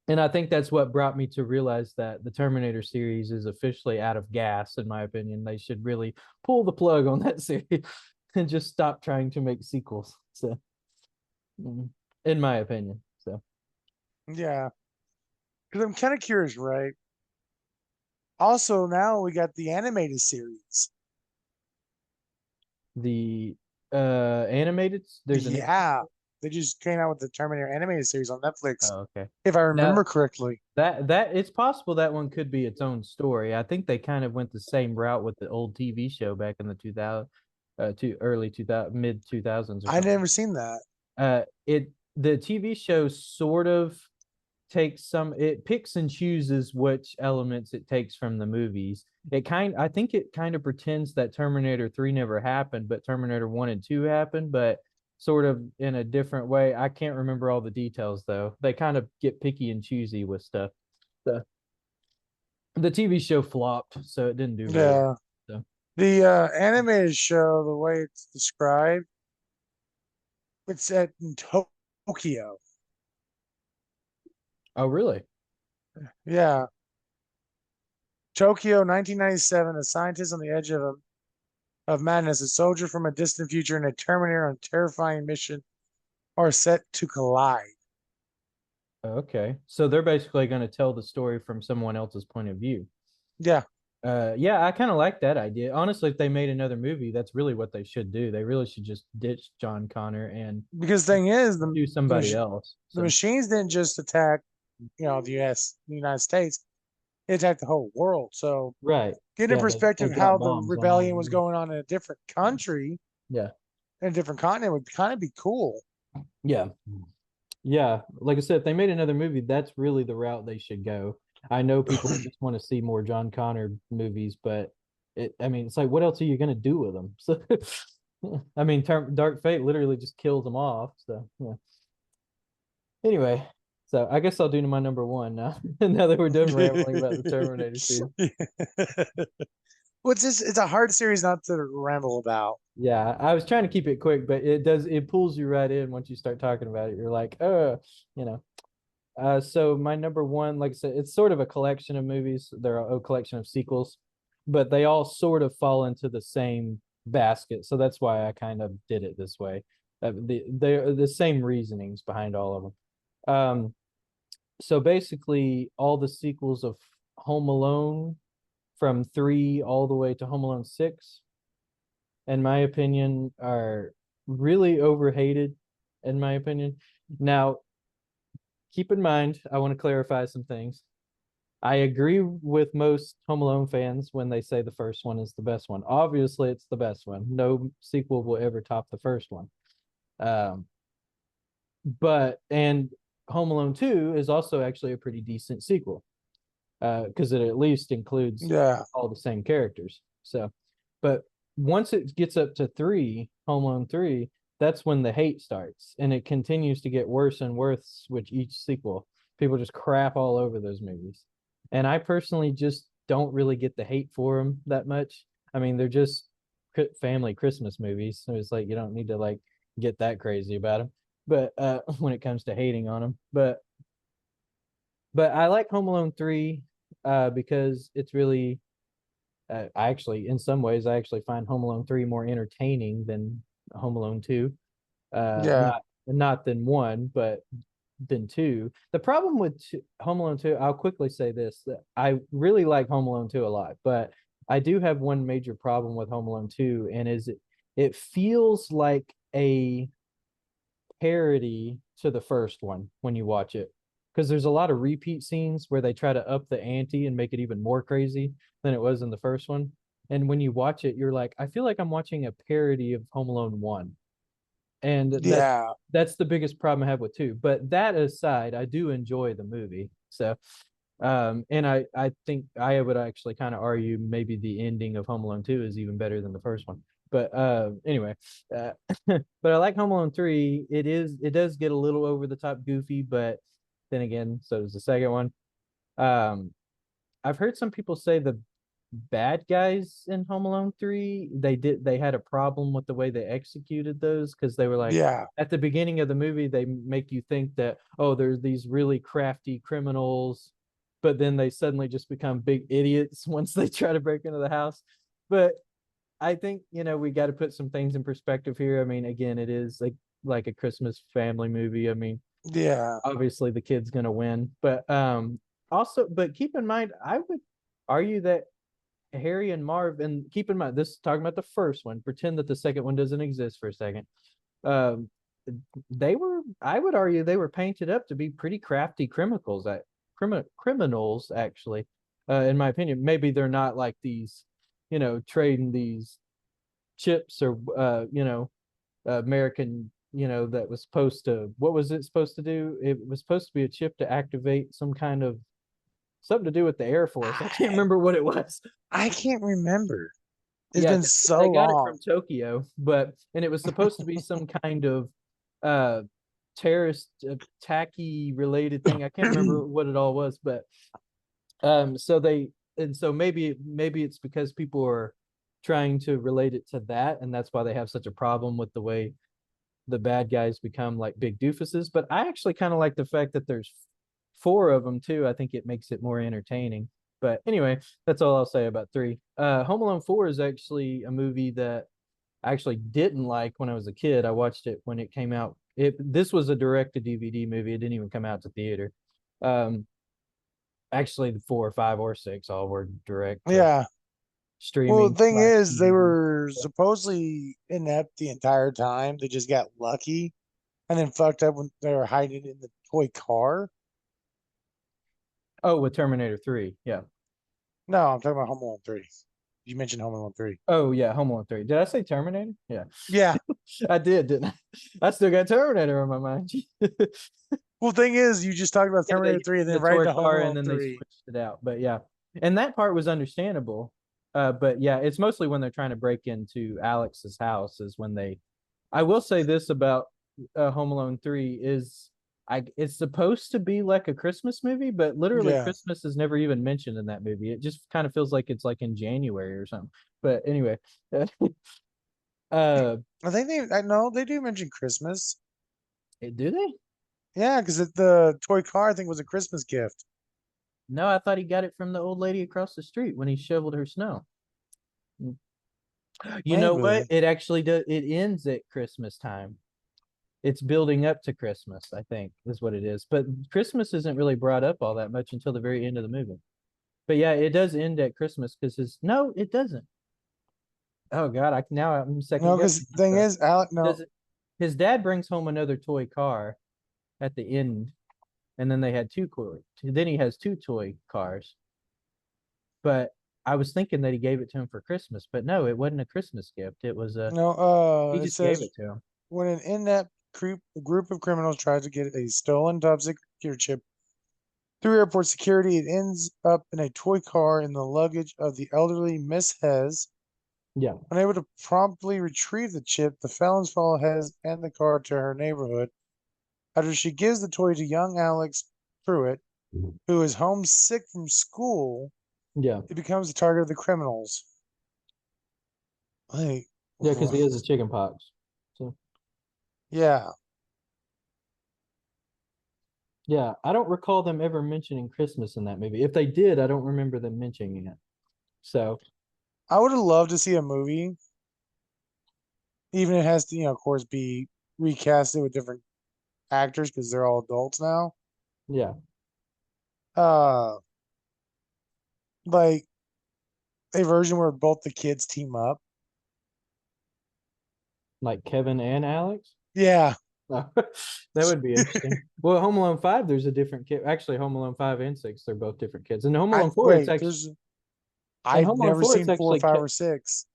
and I think that's what brought me to realize that the Terminator series is officially out of gas, in my opinion. They should really pull the plug on that series and just stop trying to make sequels. So, in my opinion. So, Yeah. Because I'm kind of curious, right? Also, now we got the animated series. the animated, there's an, Yeah. They just came out with the Terminator animated series on Netflix, oh, okay. if I Now, remember correctly. that it's possible that one could be its own story. I think they kind of went the same route with the old TV show back in the 2000, to early 2000, mid 2000s or I something. never seen that. It the TV show sort of it picks and chooses which elements it takes from the movies. I think it kind of pretends that Terminator 3 never happened, but Terminator 1 and 2 happened, but sort of in a different way. I can't remember all the details though. They kind of get picky and choosy with stuff. So the TV show flopped, so it didn't do very well. Yeah. So. The animated show, the way it's described, it's set in Tokyo. Oh, really? Yeah. Tokyo, 1997, a scientist on the edge of madness, a soldier from a distant future, and a Terminator on a terrifying mission are set to collide. Okay. So they're basically going to tell the story from someone else's point of view. Yeah. Yeah, I kind of like that idea. Honestly, if they made another movie, that's really what they should do. They really should just ditch John Connor and Because the thing is, do somebody else. the So, machines didn't just attack, the United States, it attacked the whole world. So right. getting a Yeah, they perspective how drop the bombs on all rebellion of was them. going on in a different country, Yeah. in a different continent would kind of be cool. Yeah. Yeah. Like I said, if they made another movie, that's really the route they should go. I know people just want to see more John Connor movies, but I mean, it's like, what else are you going to do with them? So, I mean, Dark Fate literally just kills them off. So, yeah. Anyway, so I guess I'll do my number one now. Now that we're done rambling about the Terminator series. Well, it's a hard series not to ramble about. Yeah, I was trying to keep it quick, but it pulls you right in once you start talking about it. You're like, you know. So my number one, like I said, it's sort of a collection of movies. They're a collection of sequels, but they all sort of fall into the same basket. So that's why I kind of did it this way. They're the same reasonings behind all of them. So basically, all the sequels of Home Alone, from 3 all the way to Home Alone 6, in my opinion, are really overhated, in my opinion. Now, keep in mind, I want to clarify some things. I agree with most Home Alone fans when they say the first one is the best one. Obviously, it's the best one. No sequel will ever top the first one. Um, and Home Alone 2 is also actually a pretty decent sequel, because it at least includes Yeah. all the same characters. So, but once it gets up to 3, Home Alone 3, that's when the hate starts, and it continues to get worse and worse with each sequel. People just crap all over those movies, and I personally just don't really get the hate for them that much. I mean, they're just family Christmas movies, so it's like you don't need to like get that crazy about them. But when it comes to hating on them, but I like Home Alone 3, because it's really, I actually, in some ways, I actually find Home Alone 3 more entertaining than Home Alone 2. Yeah. Not than 1, but than 2. The problem with Home Alone 2, I'll quickly say this, that I really like Home Alone 2 a lot, but I do have one major problem with Home Alone 2, and it feels like a parody to the first one when you watch it. Because there's a lot of repeat scenes where they try to up the ante and make it even more crazy than it was in the first one. And when you watch it, you're like, I feel like I'm watching a parody of Home Alone 1. And Yeah, that's the biggest problem I have with 2. But that aside, I do enjoy the movie. So and I think I would actually kind of argue maybe the ending of Home Alone 2 is even better than the first one. But anyway, uh, but I like Home Alone 3. It does get a little over the top goofy, but then again, so does the second one. Um, I've heard some people say the bad guys in Home Alone 3, they had a problem with the way they executed those because they were like yeah, at the beginning of the movie they make you think that, oh, there's these really crafty criminals, but then they suddenly just become big idiots once they try to break into the house. But I think, we got to put some things in perspective here. I mean, again, it is like a Christmas family movie. I mean, yeah, obviously the kid's gonna win, but also, but keep in mind, I would argue that Harry and Marv, and keep in mind, this is talking about the first one. Pretend that the second one doesn't exist for a second. Um, I would argue, they were painted up to be pretty crafty criminals, actually. In my opinion, maybe they're not like these, trading these chips or American, that was supposed to. What was it supposed to do? It was supposed to be a chip to activate some kind of something to do with the Air Force. I can't I, remember what it was. I can't remember. It's Yeah, been 'cause so they got it long. from Tokyo, and it was supposed to be some kind of uh terrorist tacky related thing. I can't remember what it all was, but so they and so maybe it's because people are trying to relate it to that, and that's why they have such a problem with the way the bad guys become like big doofuses. But I actually kind of like the fact that there's 4 of them too. I think it makes it more entertaining. But anyway, that's all I'll say about 3. Home Alone 4 is actually a movie that I actually didn't like when I was a kid. I watched it when it came out. This was a direct to DVD movie. It didn't even come out to theater. Um, Actually, the 4 or 5 or 6 all were direct to Yeah. Well, streaming the thing slash is, they DVD. were supposedly inept the entire time. They just got lucky and then fucked up when they were hiding in the toy car. Oh, with Terminator 3, yeah. No, I'm talking about Home Alone 3. You mentioned Home Alone 3. Oh yeah, Home Alone 3. Did I say Terminator? Yeah. Yeah. I did, didn't I? I still got Terminator in my mind. Well, thing is, you just talked about Yeah, they Terminator used 3 and the then right toy into Home car and Alone then they 3. switched it out. But yeah, and that part was understandable. But yeah, it's mostly when they're trying to break into Alex's house is when they. I will say this about Home Alone 3 is it's supposed to be like a Christmas movie, but literally Yeah. Christmas is never even mentioned in that movie. It just kind of feels like it's like in January or something. But anyway, uh, I think I know they do mention Christmas. do they? Yeah, because the toy car, I think, was a Christmas gift. No, I thought he got it from the old lady across the street when he shoveled her snow. You know what? Maybe. It actually does. It ends at Christmas time. It's building up to Christmas, I think, is what it is. But Christmas isn't really brought up all that much until the very end of the movie. But yeah, it does end at Christmas because his no, it doesn't. Oh God, I'm second No, because guessing thing myself. is, Alec, no, Does it? His dad brings home another toy car at the end, and then they had two toy. Then he has 2 toy cars. But I was thinking that he gave it to him for Christmas, but no, it wasn't a Christmas gift. It was a no, he it just gave says it to him. when an inept group of criminals tries to get a stolen top secret chip through airport security, it ends up in a toy car in the luggage of the elderly Miss Hez. Yeah, Unable to promptly retrieve the chip, the felons follow Hez and the car to her neighborhood. After she gives the toy to young Alex Pruitt, who is homesick from school, yeah, he becomes the target of the criminals. Like, yeah, because he has a chicken pox. So yeah. yeah, I don't recall them ever mentioning Christmas in that movie. If they did, I don't remember them mentioning it. So I would have loved to see a movie, even if it has to, of course, be recasted with different actors because they're all adults now. yeah, Uh, like a version where both the kids team up. like Kevin and Alex. Yeah, No, that would be interesting. Well, Home Alone 5, there's a different kid. Actually, Home Alone 5 and 6, they're both different kids. And Home I Alone 4, it's wait. actually There's in I've Home Alone never 4, it's seen four, actually five, or six.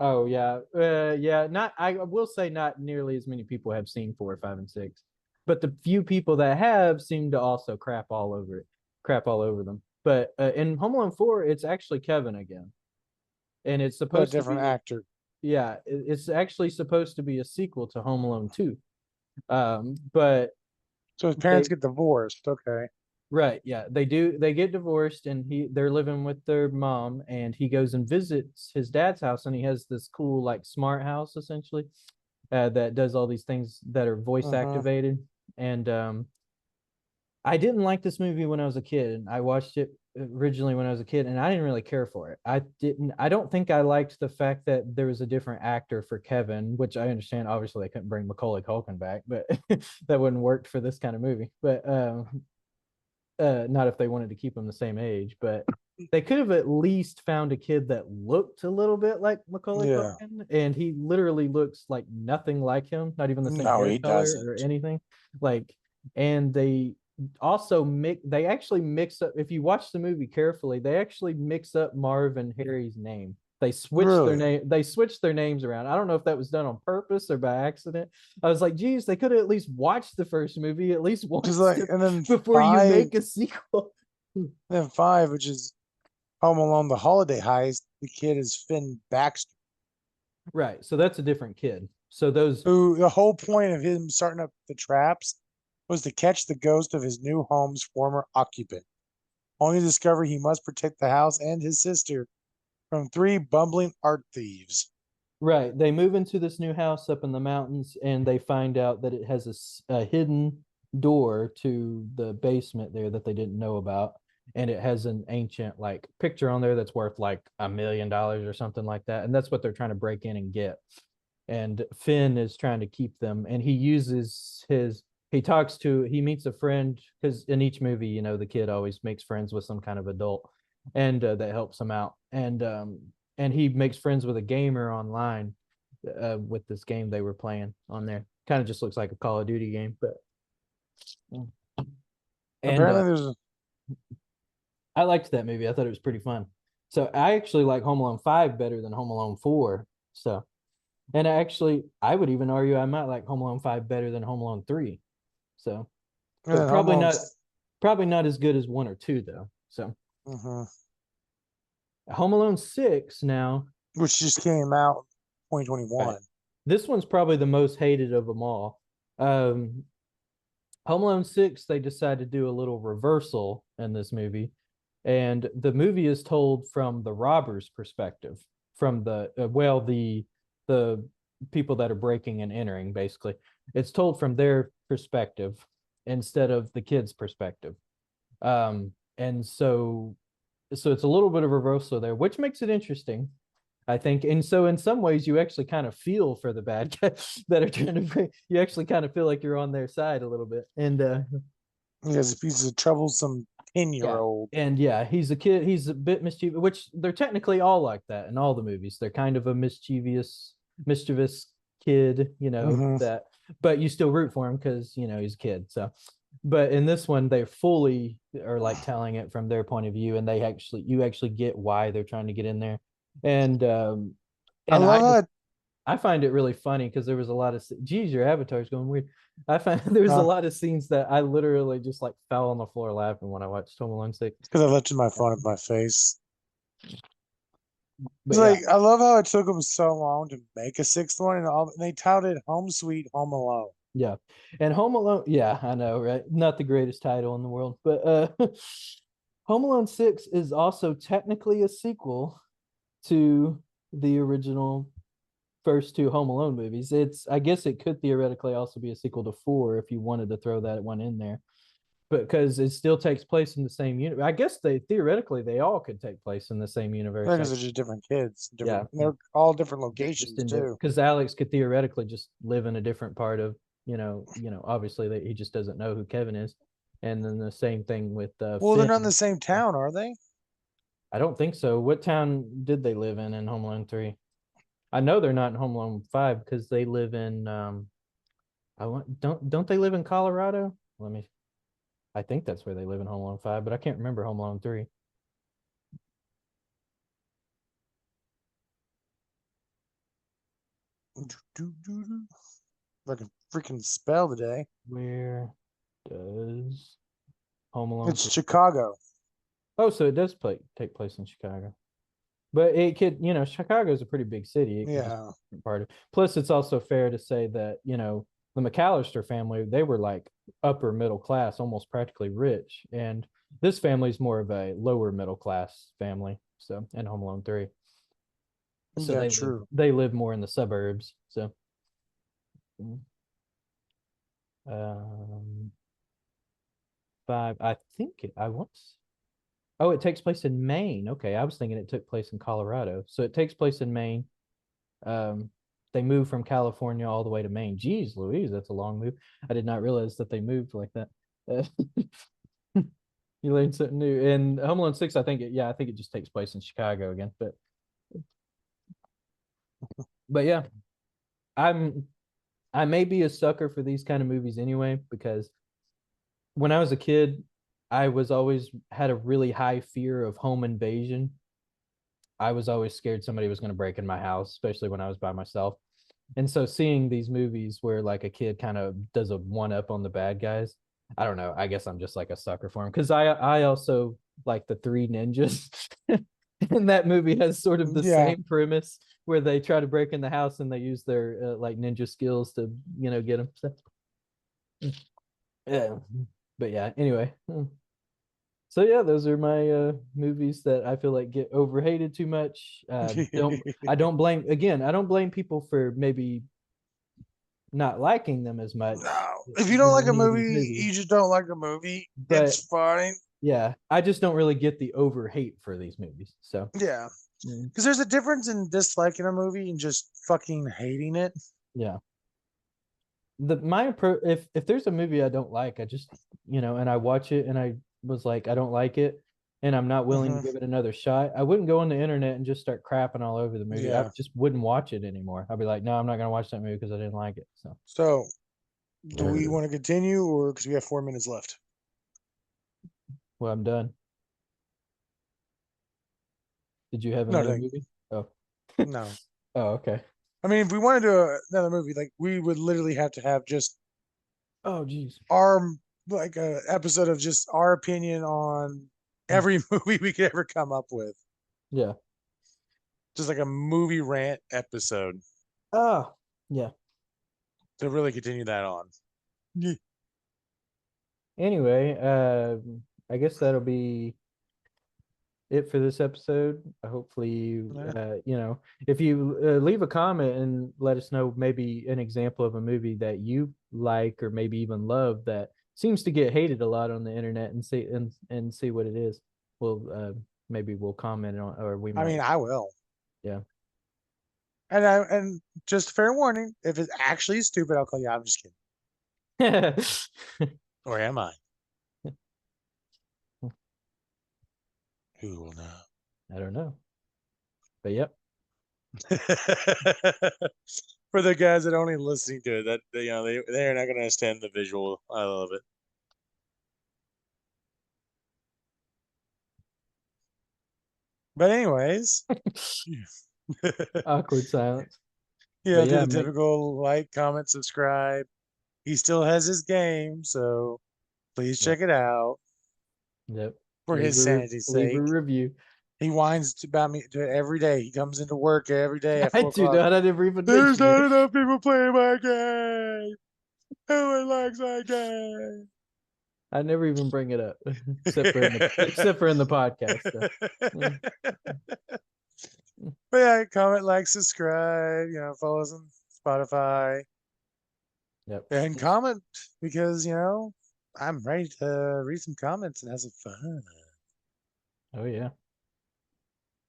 oh yeah. Yeah, not I will say not nearly as many people have seen 4, 5, and 6. But the few people that have seem to also crap all over it. Crap all over them. But in Home Alone 4, it's actually Kevin again. And it's But a supposed to different be actor. yeah, it's actually supposed to be a sequel to Home Alone 2. But So his they parents get divorced. Okay. right, yeah, they do. They get divorced, and they're living with their mom, and he goes and visits his dad's house, and he has this cool like smart house essentially that does all these things that are voice Uh-huh. activated. And I didn't like this movie when I was a kid. I watched it originally when I was a kid, and I didn't really care for it. I didn't. I don't think I liked the fact that there was a different actor for Kevin, which I understand. Obviously, they couldn't bring Macaulay Culkin back, but that wouldn't work for this kind of movie. But not if they wanted to keep him the same age. But they could have at least found a kid that looked a little bit like Macaulay Yeah. Culkin, and he literally looks like nothing like him, not even the same No, hair he color or doesn't. anything. Like, and they also they actually mix up, if you watch the movie carefully, they actually mix up Marv and Harry's name. Really? They switched their names around. I don't know if that was done on purpose or by accident. I was like, geez, they could have at least watched the first movie at least Just once like, and then before you five, make a sequel. then five, which is Home Alone: The Holiday Heist. The kid is Finn Baxter, Right. So that's a different kid. So those who the whole point of him starting up the traps was to catch the ghost of his new home's former occupant. Only to discover he must protect the house and his sister from three bumbling art thieves. right, they move into this new house up in the mountains, and they find out that it has a hidden door to the basement there that they didn't know about, and it has an ancient like picture on there that's worth like $1 million or something like that, and that's what they're trying to break in and get. And Finn is trying to keep them, and he meets a friend, because in each movie, the kid always makes friends with some kind of adult, and that helps him out. And he makes friends with a gamer online with this game they were playing on there. Kind of just looks like a Call of Duty game, but and Apparently, there's I liked that movie. I thought it was pretty fun. So I actually like Home Alone 5 better than Home Alone 4. So, and actually, I would even argue I might like Home Alone 5 better than Home Alone 3. So, but Home Alone, probably not as good as 1 or 2 though. So, uh Home Alone 6 now, which just came out right. 2021. This one's probably the most hated of them all. Um, Home Alone 6, they decide to do a little reversal in this movie. And the movie is told from the robber's perspective, from the people that are breaking and entering, basically. It's told from their perspective instead of the kid's perspective. And so it's a little bit of reversal there, which makes it interesting, I think. And so in some ways you actually kind of feel for the bad guys that are trying to you actually kind of feel like you're on their side a little bit. And He's a troublesome 10 year yeah. old. And yeah, he's a kid, he's a bit mischievous, which they're technically all like that in all the movies. They're kind of a mischievous kid, Mm-hmm. that, but you still root for him because he's a kid. So but in this one they fully are like telling it from their point of view, and you actually get why they're trying to get in there. And I and love how I find it really funny because there was a lot of geez, your avatar's going weird. I find there was a uh, lot of scenes that I literally just like fell on the floor laughing when I watched Home Alone 6. because I lifted my phone at my face. It's But yeah, like I love how it took them so long to make a sixth one, and they touted "Home Sweet Home Alone." yeah. And Home Alone, yeah, I know, right? Not the greatest title in the world, but Home Alone 6 is also technically a sequel to the original first two Home Alone movies. I guess it could theoretically also be a sequel to 4 if you wanted to throw that one in there. But because it still takes place in the same universe. I guess they all could take place in the same universe. Because they're just different kids, Yeah, different. They're all different just locations in too. because Alex could theoretically just live in a different part of obviously he just doesn't know who Kevin is. And then the same thing with Well, they're Finn. not in the same town, are they? I don't think so. What town did they live in Home Alone 3? I know they're not in Home Alone 5 because they live in I want don't they live in Colorado? Let me. I think that's where they live in Home Alone 5, but I can't remember Home Alone 3. Like a freaking spell today. Where does Home Alone It's 3? Chicago. Oh, so it does take place in Chicago. But it could, Chicago is a pretty big city. It could just Yeah. be part of. Plus, it's also fair to say that, the McAllister family, they were like upper middle class, almost practically rich. And this family is more of a lower middle class family. So, in Home Alone 3. So Yeah, true. they live more in the suburbs. So um 5, I think I once. Oh, it takes place in Maine. Okay, I was thinking it took place in Colorado. So it takes place in Maine. Um, they moved from California all the way to Maine. Geez, Louise, that's a long move. I did not realize that they moved like that. Uh, you learned something new. And Home Alone 6, I think it just takes place in Chicago again. But yeah, I'm I may be a sucker for these kind of movies anyway, because when I was a kid, I was always had a really high fear of home invasion. I was always scared somebody was going to break in my house, especially when I was by myself. And so seeing these movies where like a kid kind of does a one up on the bad guys, I don't know. I guess I'm just like a sucker for them because I also like the Three Ninjas, and that movie has sort of the Yeah. same premise where they try to break in the house and they use their like ninja skills to get them. So, yeah, but yeah. Anyway, so yeah, those are my movies that I feel like get overhated too much. Don't I don't blame again, I don't blame people for maybe not liking them as much. No. If you don't like a Any of these movie, movies. you just don't like a movie. But It's fine. yeah, I just don't really get the over hate for these movies. So Yeah. mm, Because there's a difference in disliking a movie and just fucking hating it. yeah. If there's a movie I don't like, I just and I watch it and I was like, I don't like it and I'm not willing to Hmm. give it another shot, I wouldn't go on the internet and just start crapping all over the movie. I Yeah. just wouldn't watch it anymore. I'd be like, no, I'm not gonna watch that movie because I didn't like it. So So, do we want to continue or because we have 4 minutes left? well, I'm done. Did you have another Nothing. movie? Oh. No. Oh, okay. I mean, if we want to do another movie, like we would literally have to have just Oh, geez. our like a episode of just our opinion on every movie we could ever come up with. Yeah. Just like a movie rant episode Oh, yeah. to really continue that on. Yeah. Anyway, I guess that'll be it for this episode. Hopefully, if you leave a comment and let us know maybe an example of a movie that you like or maybe even love that seems to get hated a lot on the internet, and see what it is. Maybe we'll comment on, or we I might. mean, I will. Yeah. And just fair warning, if it's actually stupid, I'll call you out. I'm just kidding. I Or am I? Who will know? don't know, but yep. For the guys that are only listening to it, that they're not gonna understand the visual. I love it. But anyways, Awkward silence. yeah, But do yeah, the make typical like, comment, subscribe. He still has his game, so please yeah, check it out yep. for his sanity's Leave a sake. review. He whines about me every day. He comes into work every day at I 4 do o'clock. not. I never even There's mentioned not it. enough people playing my game. No one likes my game. I never even bring it up, except for in the podcast. So, yeah. But yeah, comment, like, subscribe, follow us on Spotify Yep. and comment because, I'm ready to read some comments and have some fun. Oh yeah.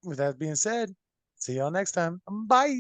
With that being said, see y'all next time. Bye.